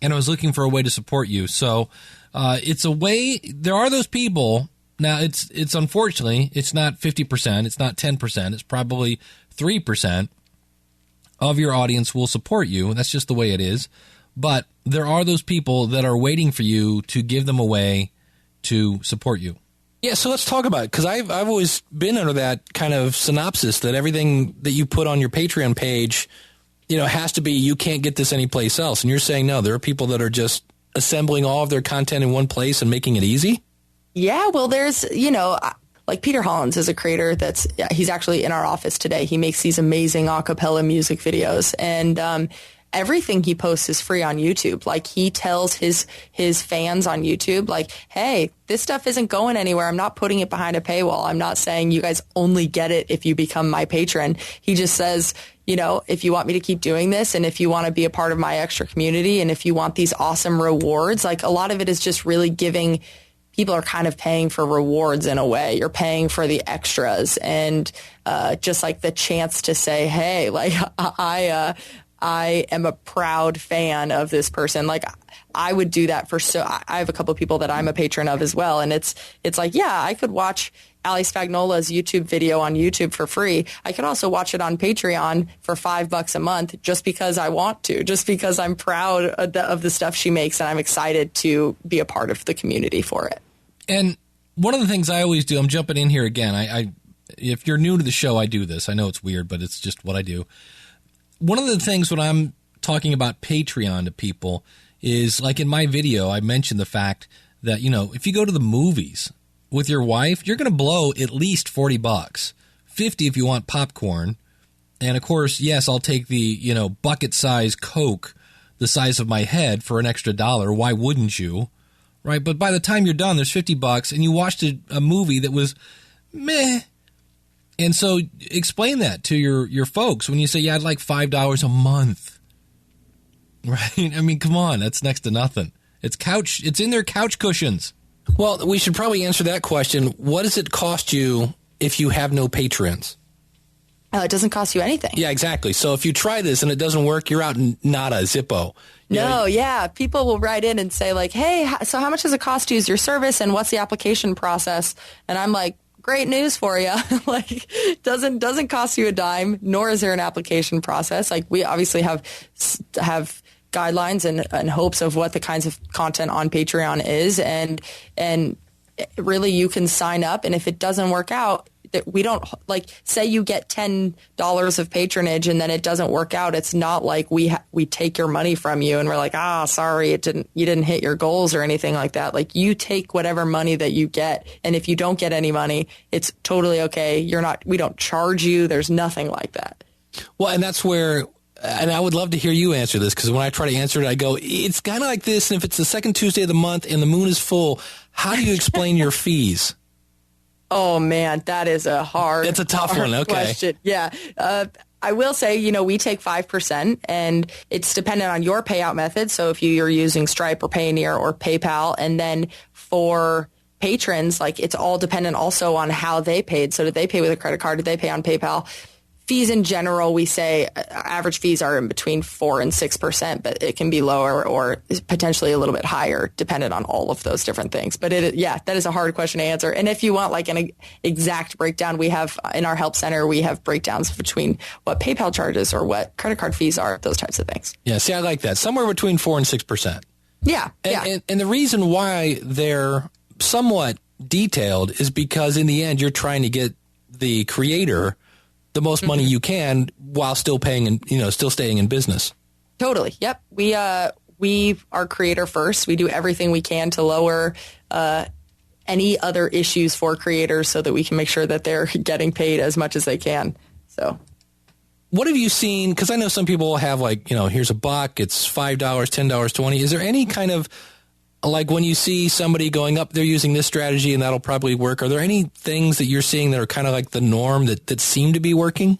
and I was looking for a way to support you. So it's a way. There are those people, Now, it's unfortunately, it's not 50%, it's not 10%, it's probably 3% of your audience will support you. That's just the way it is. But there are those people that are waiting for you to give them a way to support you. Yeah, so let's talk about it, because I've always been under that kind of synopsis that everything that you put on your Patreon page, has to be, you can't get this anyplace else. And you're saying, no, there are people that are just assembling all of their content in one place and making it easy? Yeah, well, there's, like Peter Hollins is a creator he's actually in our office today. He makes these amazing a cappella music videos, and everything he posts is free on YouTube. Like, he tells his fans on YouTube, like, hey, this stuff isn't going anywhere. I'm not putting it behind a paywall. I'm not saying you guys only get it if you become my patron. He just says, if you want me to keep doing this, and if you want to be a part of my extra community, and if you want these awesome rewards, like, a lot of it is just really giving. People are kind of paying for rewards in a way. You're paying for the extras, and just like the chance to say, hey, like, I am a proud fan of this person. Like, I would do that I have a couple of people that I'm a patron of as well. And it's like, yeah, I could watch Ali Spagnola's YouTube video on YouTube for free. I could also watch it on Patreon for $5 a month just because I want to, just because I'm proud of the stuff she makes, and I'm excited to be a part of the community for it. And one of the things I always do, I'm jumping in here again. I if you're new to the show, I do this. I know it's weird, but it's just what I do. One of the things when I'm talking about Patreon to people is, like in my video, I mentioned the fact that, if you go to the movies with your wife, you're going to blow at least $40, $50 if you want popcorn. And of course, yes, I'll take the, bucket size Coke, the size of my head, for an extra $1. Why wouldn't you? Right? But by the time you're done, there's $50 and you watched a movie that was meh. And so explain that to your folks when you say, yeah, I'd like $5 a month. Right? I mean, come on, that's next to nothing. It's in their couch cushions. Well, we should probably answer that question. What does it cost you if you have no patrons? It doesn't cost you anything. Yeah, exactly. So if you try this and it doesn't work, you're out nada, zippo. Yeah. People will write in and say, like, hey, so how much does it cost to use your service, and what's the application process? And I'm like, great news for you. Like, doesn't cost you a dime, nor is there an application process. Like, we obviously have guidelines and hopes of what the kinds of content on Patreon is, and really you can sign up, and if it doesn't work out, that we don't, like, say you get $10 of patronage and then it doesn't work out. It's not like we take your money from you and we're like, sorry, you didn't hit your goals or anything like that. Like, you take whatever money that you get, and if you don't get any money, it's totally okay. We don't charge you. There's nothing like that. Well, and that's where, and I would love to hear you answer this, because when I try to answer it, I go, it's kind of like this. And if it's the second Tuesday of the month and the moon is full, how do you explain your fees? Oh, man, that is it's a tough one. Okay. Question. Yeah. I will say, we take 5%, and it's dependent on your payout method. So if you're using Stripe or Payoneer or PayPal, and then for patrons, like, it's all dependent also on how they paid. So did they pay with a credit card? Did they pay on PayPal? Fees in general, we say average fees are in between 4% and 6%, but it can be lower or potentially a little bit higher, dependent on all of those different things. But that is a hard question to answer. And if you want like an exact breakdown, we have in our help center, we have breakdowns between what PayPal charges or what credit card fees are, those types of things. Yeah, see, I like that. Somewhere between 4% and 6%. Yeah. And the reason why they're somewhat detailed is because in the end, you're trying to get the creator the most money you can while still paying and, still staying in business. Totally. Yep. We are creator first. We do everything we can to lower any other issues for creators so that we can make sure that they're getting paid as much as they can. So what have you seen? Because I know some people have like, here's $1, it's $5, $10, $20. Is there any kind of, like when you see somebody going up, they're using this strategy and that'll probably work. Are there any things that you're seeing that are kind of like the norm that seem to be working?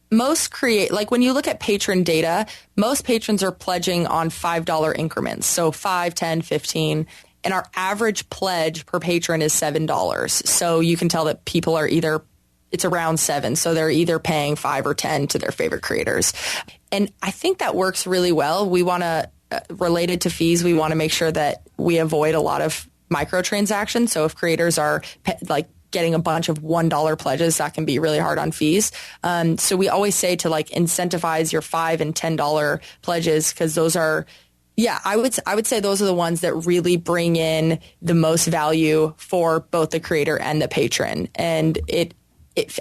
Most like when you look at patron data, most patrons are pledging on $5 increments. So 5, 10, 15. And our average pledge per patron is $7. So you can tell that people are it's around 7. So they're either paying 5 or 10 to their favorite creators. And I think that works really well. We want to, related to fees, we want to make sure that we avoid a lot of microtransactions. So if creators are like getting a bunch of $1 pledges, that can be really hard on fees. So we always say to like incentivize your $5 and $10 pledges, because those are, I would say those are the ones that really bring in the most value for both the creator and the patron. And it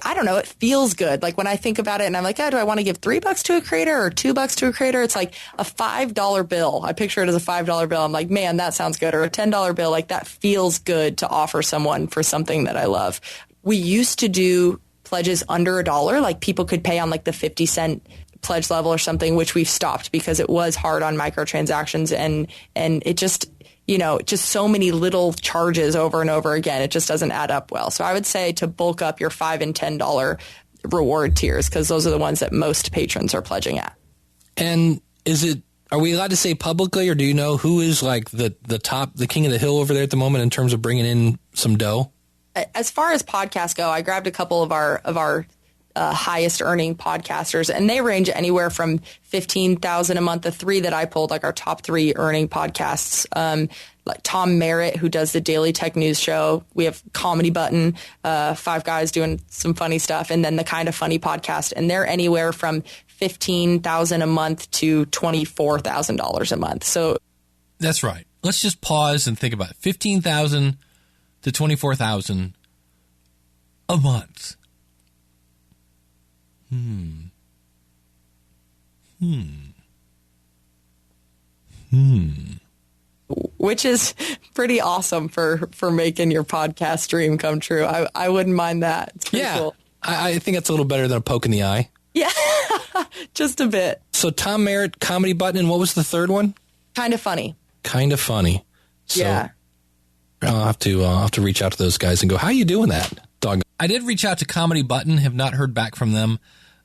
I don't know, it feels good. Like when I think about it and I'm like, do I want to give $3 to a creator or $2 to a creator? It's like a $5 bill. I picture it as a $5 bill. I'm like, man, that sounds good. Or a $10 bill. Like that feels good to offer someone for something that I love. We used to do pledges under $1. Like people could pay on like the 50-cent pledge level or something, which we've stopped because it was hard on microtransactions and it just, just so many little charges over and over again. It just doesn't add up well. So I would say to bulk up your $5 and $10 reward tiers, because those are the ones that most patrons are pledging at. And are we allowed to say publicly, or do you know who is like the top, the king of the hill over there at the moment in terms of bringing in some dough? As far as podcasts go, I grabbed a couple of our highest earning podcasters, and they range anywhere from $15,000 a month. The three that I pulled, like our top 3 earning podcasts, like Tom Merritt, who does the Daily Tech News Show. We have Comedy Button, 5 guys doing some funny stuff, and then the Kind of Funny podcast, and they're anywhere from $15,000 a month to $24,000 a month. So that's right. Let's just pause and think about it. $15,000 to $24,000 a month. Which is pretty awesome for making your podcast dream come true. I wouldn't mind that. It's pretty cool. I think that's a little better than a poke in the eye. Yeah, just a bit. So Tom Merritt, Comedy Button, and what was the third one? Kind of Funny. Kind of Funny. So yeah. I'll have to reach out to those guys and go, how are you doing that, dog? I did reach out to Comedy Button, have not heard back from them.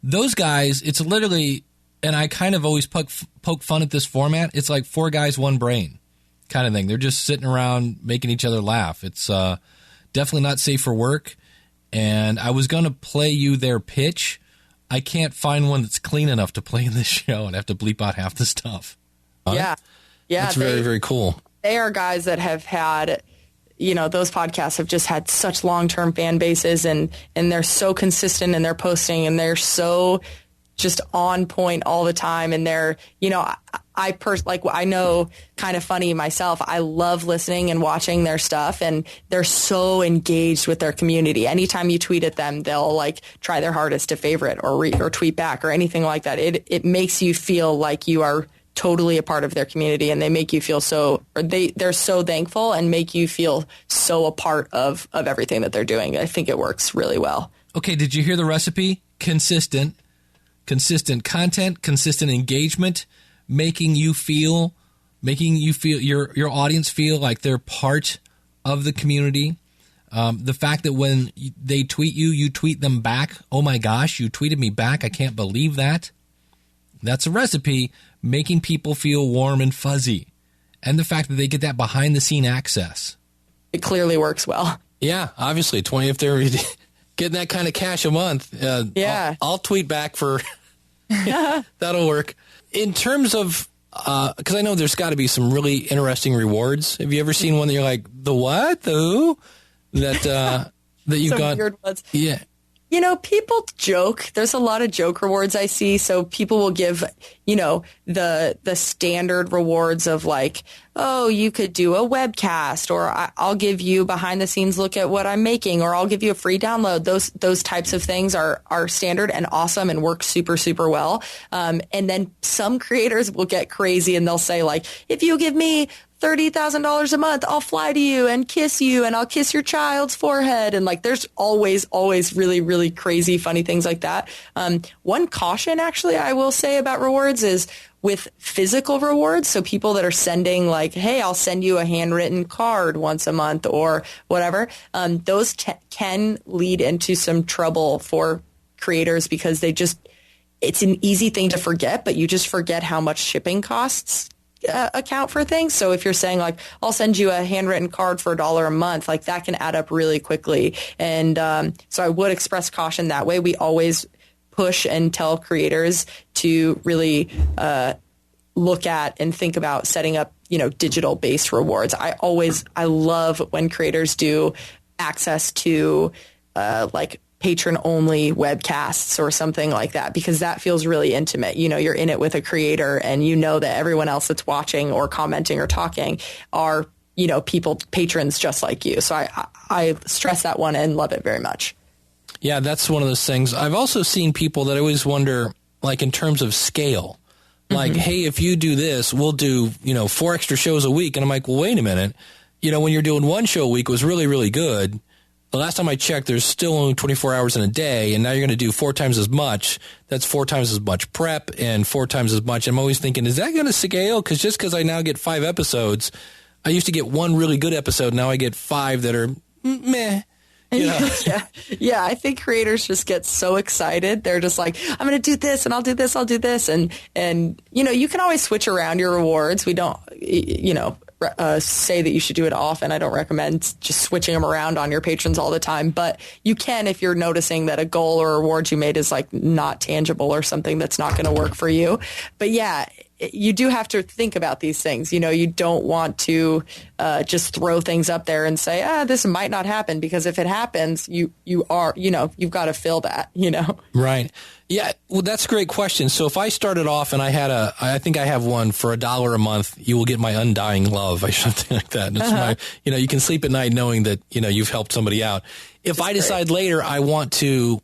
Those guys, it's literally, and I kind of always poke fun at this format. It's like 4 guys, 1 brain kind of thing. They're just sitting around making each other laugh. It's definitely not safe for work. And I was going to play you their pitch. I can't find one that's clean enough to play in this show. I'd have to bleep out half the stuff. Yeah. That's very, very cool. They are guys that have had, those podcasts have just had such long-term fan bases, and they're so consistent in their posting, and they're so just on point all the time. And they're, I know Kind of Funny myself. I love listening and watching their stuff, and they're so engaged with their community. Anytime you tweet at them, they'll like try their hardest to favorite or tweet back or anything like that. It makes you feel like you are totally a part of their community, and they make you feel they're so thankful and make you feel so a part of everything that they're doing. I think it works really well. Okay, did you hear the recipe? Consistent content, consistent engagement, making you feel your audience feel like they're part of the community. The fact that when they tweet you tweet them back. Oh my gosh, you tweeted me back. I can't believe that. That's a recipe, making people feel warm and fuzzy. And the fact that they get that behind the scene access. It clearly works well. Yeah, obviously. If they're getting that kind of cash a month, I'll tweet back for that'll work. In terms of, because I know there's got to be some really interesting rewards. Have you ever seen one that you're like, the what? The who? That you've some got? Weird ones. Yeah. People joke. There's a lot of joke rewards I see. So people will give, the standard rewards of like, oh, you could do a webcast, or I'll give you behind the scenes look at what I'm making, or I'll give you a free download. Those types of things are standard and awesome and work super, super well. And then some creators will get crazy and they'll say like, if you give me $30,000 a month, I'll fly to you and kiss you, and I'll kiss your child's forehead. And like, there's always really, really crazy, funny things like that. One caution, actually, I will say about rewards is with physical rewards. So people that are sending like, hey, I'll send you a handwritten card once a month or whatever. Those can lead into some trouble for creators, because it's an easy thing to forget, but you just forget how much shipping costs account for things. So if you're saying like, I'll send you a handwritten card for $1 a month, like that can add up really quickly. And so I would express caution that way. We always push and tell creators to really look at and think about setting up, digital based rewards. I love when creators do access to like patron only webcasts or something like that, because that feels really intimate. You're in it with a creator and that everyone else that's watching or commenting or talking are, patrons just like you. So I stress that one and love it very much. Yeah, that's one of those things. I've also seen people that I always wonder, like in terms of scale, like, hey, if you do this, we'll do, 4 extra shows a week. And I'm like, well, wait a minute. When you're doing 1 show a week, it was really, really good. The last time I checked, there's still only 24 hours in a day, and now you're going to do 4 times as much. That's 4 times as much prep and 4 times as much. I'm always thinking, is that going to scale? Because just because I now get 5 episodes, I used to get 1 really good episode. Now I get 5 that are meh. Yeah. I think creators just get so excited. They're just like, I'm going to do this and I'll do this. I'll do this. And, you can always switch around your rewards. We don't, say that you should do it often. I don't recommend just switching them around on your patrons all the time, but you can if you're noticing that a goal or reward you made is like not tangible or something that's not going to work for you. But yeah, you do have to think about these things. You don't want to just throw things up there and say, this might not happen, because if it happens, you've got to fill that, Right. Yeah. Well, that's a great question. So if I started off and I think I have one for $1 a month, you will get my undying love or something like that. And it's my, you can sleep at night knowing that, you've helped somebody out. If I decide later I want to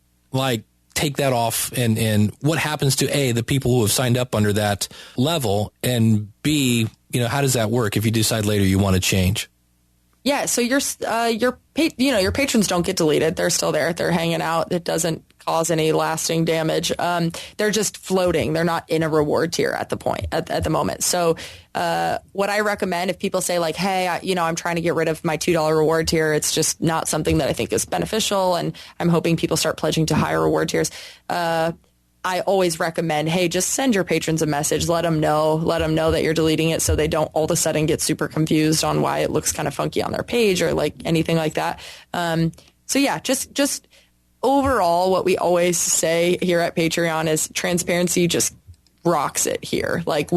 take that off, and what happens to A, the people who have signed up under that level, and B, how does that work if you decide later you want to change? Yeah, so your patrons don't get deleted. They're still there. They're hanging out. It doesn't cause any lasting damage. They're just floating. They're not in a reward tier at the moment. So what I recommend, if people say like, hey, I'm trying to get rid of my $2 reward tier, it's just not something that I think is beneficial, and I'm hoping people start pledging to higher reward tiers. I always recommend, hey, just send your patrons a message. Let them know that you're deleting it, so they don't all of a sudden get super confused on why it looks kind of funky on their page or like anything like that. So yeah, just overall, what we always say here at Patreon is transparency just rocks it here. Like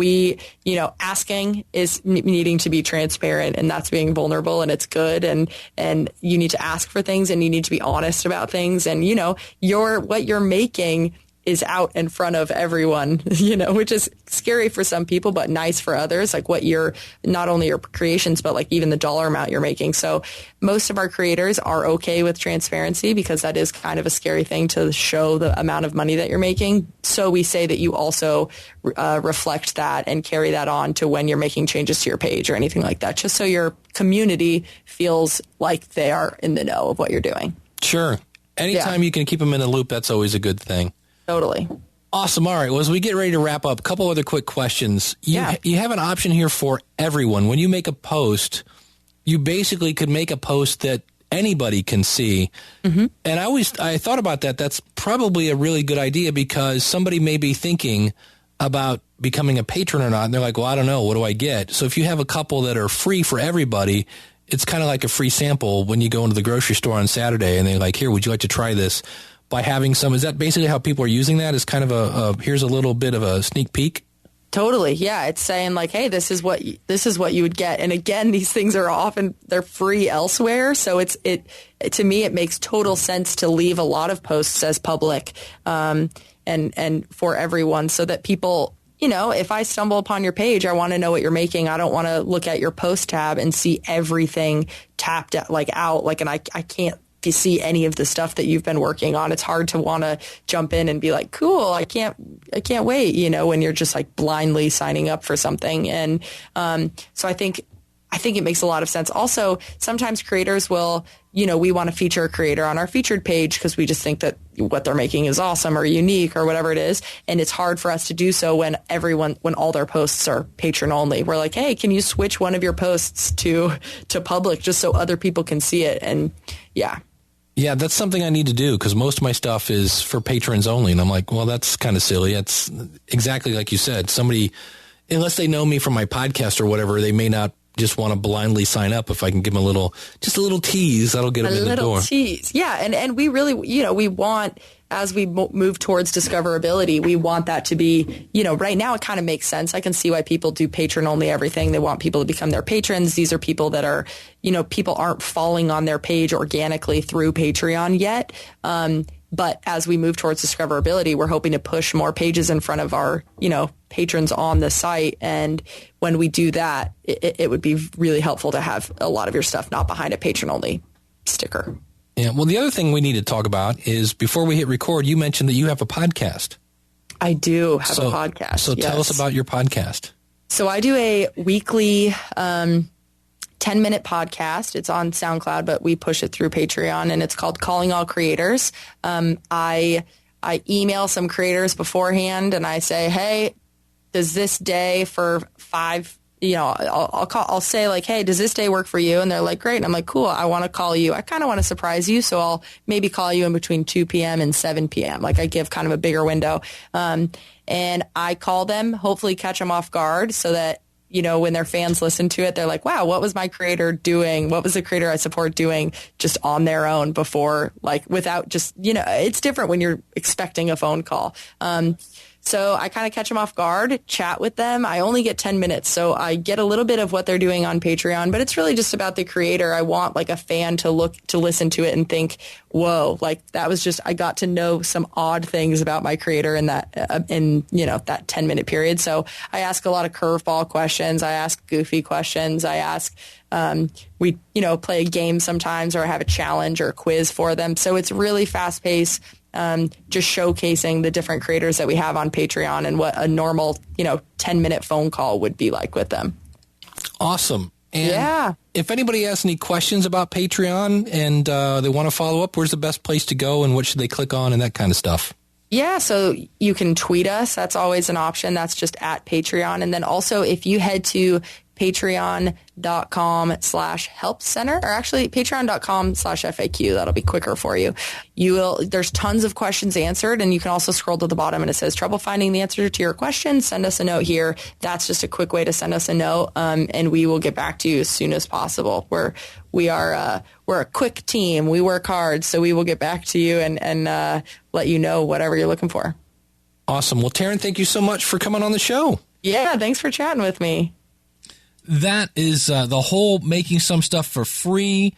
asking is needing to be transparent, and that's being vulnerable, and it's good. And you need to ask for things, and you need to be honest about things. And, what you're making is out in front of everyone, which is scary for some people, but nice for others. Like not only your creations, but like even the dollar amount you're making. So most of our creators are okay with transparency, because that is kind of a scary thing to show the amount of money that you're making. So we say that you also reflect that and carry that on to when you're making changes to your page or anything like that, just so your community feels like they are in the know of what you're doing. Sure. Anytime you can keep them in the loop, that's always a good thing. Totally. Awesome. All right. Well, as we get ready to wrap up, a couple other quick questions. You have an option here for everyone. When you make a post, you basically could make a post that anybody can see. Mm-hmm. And I thought about that. That's probably a really good idea, because somebody may be thinking about becoming a patron or not, and they're like, well, I don't know. What do I get? So if you have a couple that are free for everybody, it's kind of like a free sample when you go into the grocery store on Saturday and they're like, here, would you like to try this? By having some, is that basically how people are using that? Is kind of here's a little bit of a sneak peek? Totally. Yeah. It's saying like, hey, this is what you would get. And again, these things are often, they're free elsewhere. So to me, it makes total sense to leave a lot of posts as public, and for everyone, so that people, if I stumble upon your page, I want to know what you're making. I don't want to look at your post tab and see everything tapped out, and I can't see any of the stuff that you've been working on. It's hard to want to jump in and be like, cool, I can't wait, when you're just like blindly signing up for something. And so I think it makes a lot of sense. Also, sometimes creators will, we want to feature a creator on our featured page because we just think that what they're making is awesome or unique or whatever it is. And it's hard for us to do so when all their posts are patron only. We're like, hey, can you switch one of your posts to public just so other people can see it? And yeah. Yeah, that's something I need to do, because most of my stuff is for patrons only. And I'm like, well, that's kind of silly. It's exactly like you said. Somebody, unless they know me from my podcast or whatever, they may not just want to blindly sign up. If I can give them a little tease, that'll get them in the door. A little tease. Yeah. And we really, we want, as we move towards discoverability, we want that to be, right now it kind of makes sense. I can see why people do patron only everything. They want people to become their patrons. These are people that are, people aren't falling on their page organically through Patreon yet. But as we move towards discoverability, we're hoping to push more pages in front of our, patrons on the site. And when we do that, it would be really helpful to have a lot of your stuff not behind a patron only sticker. Yeah. Well, the other thing we need to talk about is before we hit record, you mentioned that you have a podcast. I do have a podcast. So tell us about your podcast. So I do a weekly 10-minute podcast. It's on SoundCloud, but we push it through Patreon, and it's called Calling All Creators. I email some creators beforehand, and I say, hey, does this day for 5, I'll say like, hey, does this day work for you? And they're like, great. And I'm like, cool. I want to call you. I kind of want to surprise you. So I'll maybe call you in between 2 p.m. and 7 p.m. Like I give kind of a bigger window. And I call them, hopefully catch them off guard so that, when their fans listen to it, they're like, wow, what was my creator doing? What was the creator I support doing just on their own before, like without just, it's different when you're expecting a phone call. So I kind of catch them off guard, chat with them. I only get 10 minutes, so I get a little bit of what they're doing on Patreon, but it's really just about the creator. I want like a fan to listen to it and think, whoa, like that was just, I got to know some odd things about my creator in that, that 10-minute period. So I ask a lot of curveball questions. I ask goofy questions. I ask, we, play a game sometimes, or I have a challenge or a quiz for them. So it's really fast paced. Just showcasing the different creators that we have on Patreon and what a normal, 10-minute phone call would be like with them. Awesome. And if anybody has any questions about Patreon and they want to follow up, where's the best place to go and what should they click on and that kind of stuff? Yeah, so you can tweet us. That's always an option. That's just at Patreon. And then also if you head to patreon.com/help center, or actually patreon.com/FAQ. That'll be quicker for you. There's tons of questions answered, and you can also scroll to the bottom and it says trouble finding the answer to your question. Send us a note here. That's just a quick way to send us a note. And we will get back to you as soon as possible. We're a quick team. We work hard. So we will get back to you and let you know whatever you're looking for. Awesome. Well, Taryn, thank you so much for coming on the show. Yeah. Thanks for chatting with me. That is the whole making some stuff for free,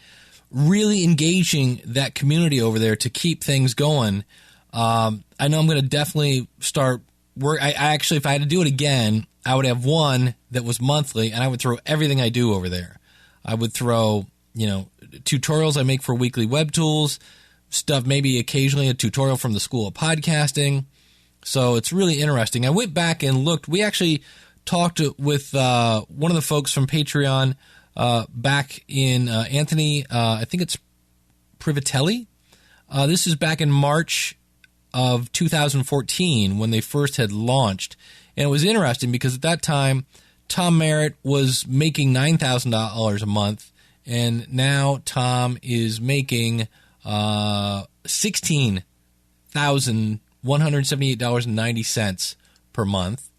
really engaging that community over there to keep things going. I know I'm going to definitely start work. I actually, if I had to do it again, I would have one that was monthly, and I would throw everything I do over there. I would throw, tutorials I make for Weekly Web Tools, stuff, maybe occasionally a tutorial from the School of Podcasting. So it's really interesting. I went back and looked. We actually talked with one of the folks from Patreon back in Anthony, I think it's Privatelli. This is back in March of 2014 when they first had launched. And it was interesting because at that time, Tom Merritt was making $9,000 a month, and now Tom is making $16,178.90 per month.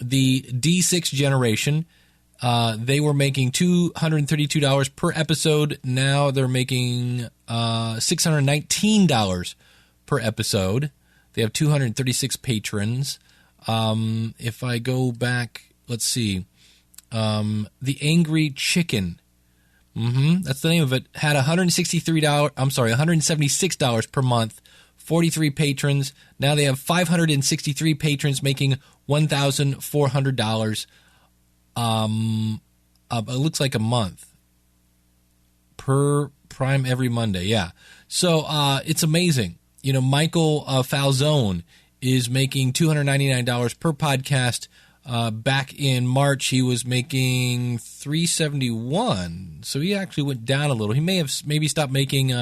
The D6 generation, they were making $232 per episode. Now they're making $619 per episode. They have 236 patrons. If I go back, let's see. The Angry Chicken, that's the name of it, had $176 per month. 43 patrons. Now they have 563 patrons making $1,400. It looks like a month per Prime every Monday. Yeah. So it's amazing. Michael Falzone is making $299 per podcast. Back in March, he was making $371. So he actually went down a little. He may have stopped making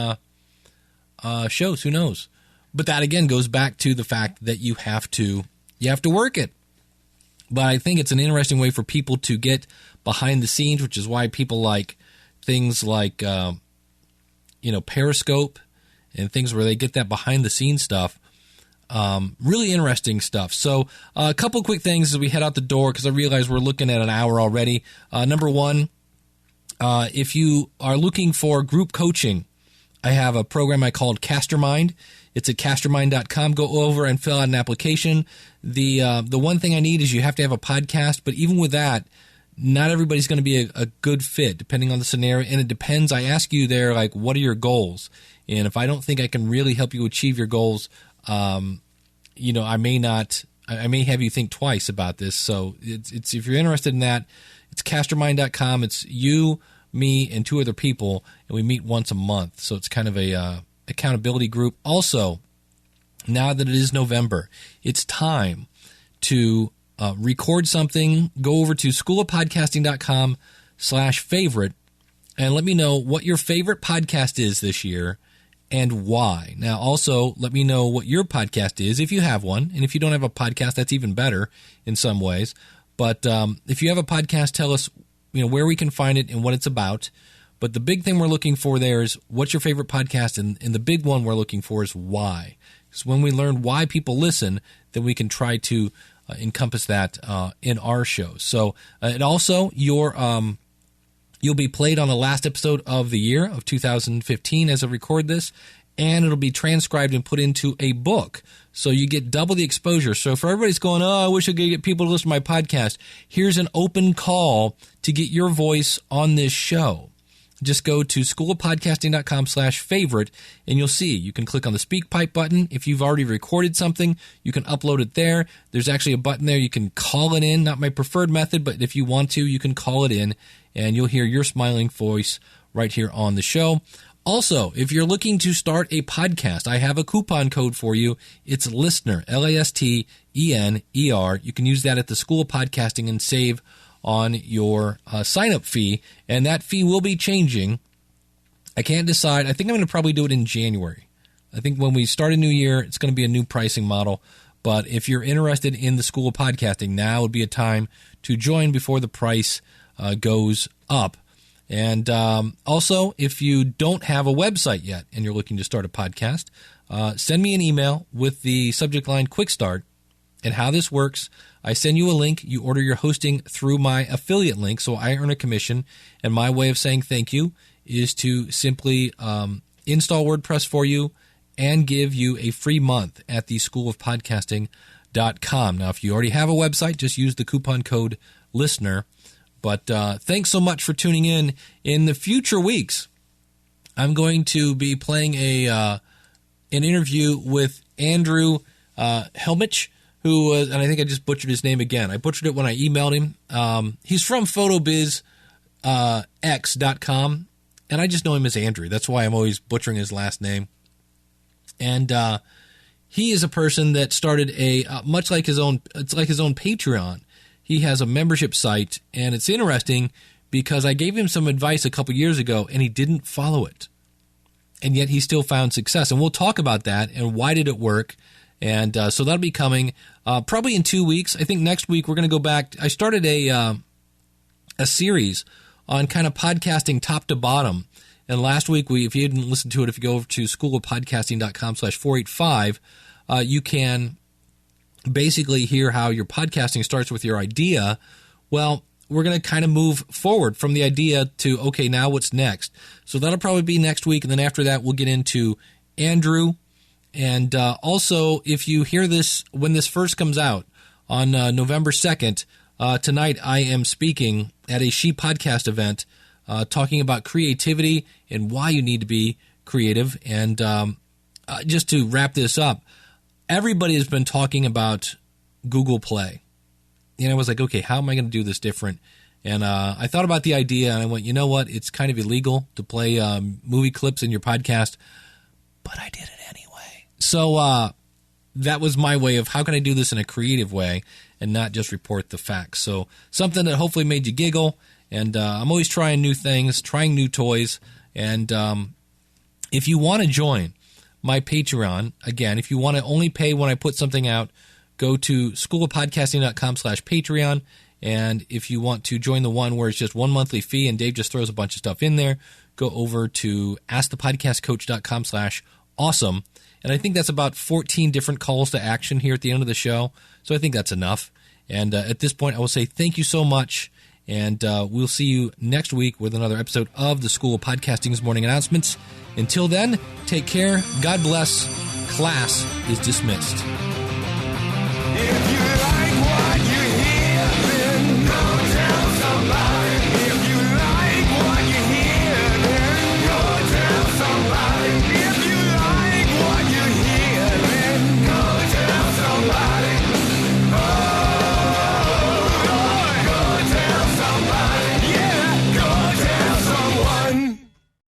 shows. Who knows? But that, again, goes back to the fact that you have to work it. But I think it's an interesting way for people to get behind the scenes, which is why people like things like, Periscope and things where they get that behind the scenes stuff. Really interesting stuff. So a couple quick things as we head out the door, because I realize we're looking at an hour already. Number one, if you are looking for group coaching, I have a program I called Castermind. It's at castermind.com. Go over and fill out an application. The one thing I need is you have to have a podcast, but even with that, not everybody's going to be a good fit depending on the scenario, and it depends. I ask you there, like, what are your goals? And if I don't think I can really help you achieve your goals, I may have you think twice about this. So it's if you're interested in that, it's castermind.com. It's you, me, and 2 other people, and we meet once a month. So it's kind of a accountability group. Also, now that it is November, it's time to record something. Go over to schoolofpodcasting.com/favorite and let me know what your favorite podcast is this year and why. Now, also, let me know what your podcast is, if you have one. And if you don't have a podcast, that's even better in some ways. But if you have a podcast, tell us where we can find it and what it's about. But the big thing we're looking for there is what's your favorite podcast, and the big one we're looking for is why. Because when we learn why people listen, then we can try to encompass that in our shows. So, and also, you'll be played on the last episode of the year of 2015 as I record this, and it'll be transcribed and put into a book. So you get double the exposure. So for everybody's going, I wish I could get people to listen to my podcast, here's an open call to get your voice on this show. Just go to schoolofpodcasting.com/favorite, and you'll see. You can click on the Speak Pipe button. If you've already recorded something, you can upload it there. There's actually a button there. You can call it in. Not my preferred method, but if you want to, you can call it in, and you'll hear your smiling voice right here on the show. Also, if you're looking to start a podcast, I have a coupon code for you. It's LISTENER, LASTENER. You can use that at the School of Podcasting and save on your sign-up fee, and that fee will be changing. I can't decide. I think I'm going to probably do it in January. I think when we start a new year, it's going to be a new pricing model. But if you're interested in the School of Podcasting, now would be a time to join before the price goes up. And also, if you don't have a website yet and you're looking to start a podcast, send me an email with the subject line Quick Start. And how this works, I send you a link. You order your hosting through my affiliate link, so I earn a commission. And my way of saying thank you is to simply install WordPress for you and give you a free month at the schoolofpodcasting.com. Now, if you already have a website, just use the coupon code LISTENER. But thanks so much for tuning in. In the future weeks, I'm going to be playing an interview with Andrew Helmich, who was, and I think I just butchered his name again. I butchered it when I emailed him. He's from photobizx.com, and I just know him as Andrew. That's why I'm always butchering his last name. And he is a person that started much like his own. It's like his own Patreon. He has a membership site, and it's interesting because I gave him some advice a couple years ago, and he didn't follow it. And yet he still found success. And we'll talk about that and why did it work. And so that'll be coming probably in 2 weeks. I think next week we're going to go back. I started a series on kind of podcasting top to bottom. And last week, if you didn't listen to it, if you go over to schoolofpodcasting.com/485, you can basically hear how your podcasting starts with your idea. Well, we're going to kind of move forward from the idea to, okay, now what's next? So that'll probably be next week. And then after that, we'll get into Andrew. And also, if you hear this when this first comes out on November 2nd, tonight I am speaking at a She Podcast event talking about creativity and why you need to be creative. And just to wrap this up, everybody has been talking about Google Play. And I was like, okay, how am I going to do this different? And I thought about the idea, and I went, you know what? It's kind of illegal to play movie clips in your podcast, but I did it anyway. So that was my way of how can I do this in a creative way and not just report the facts. So something that hopefully made you giggle. And I'm always trying new things, trying new toys. And if you want to join my Patreon, again, if you want to only pay when I put something out, go to schoolofpodcasting.com/Patreon. And if you want to join the one where it's just one monthly fee and Dave just throws a bunch of stuff in there, go over to askthepodcastcoach.com/awesome. And I think that's about 14 different calls to action here at the end of the show. So I think that's enough. And at this point, I will say thank you so much. And we'll see you next week with another episode of the School of Podcasting's Morning Announcements. Until then, take care. God bless. Class is dismissed.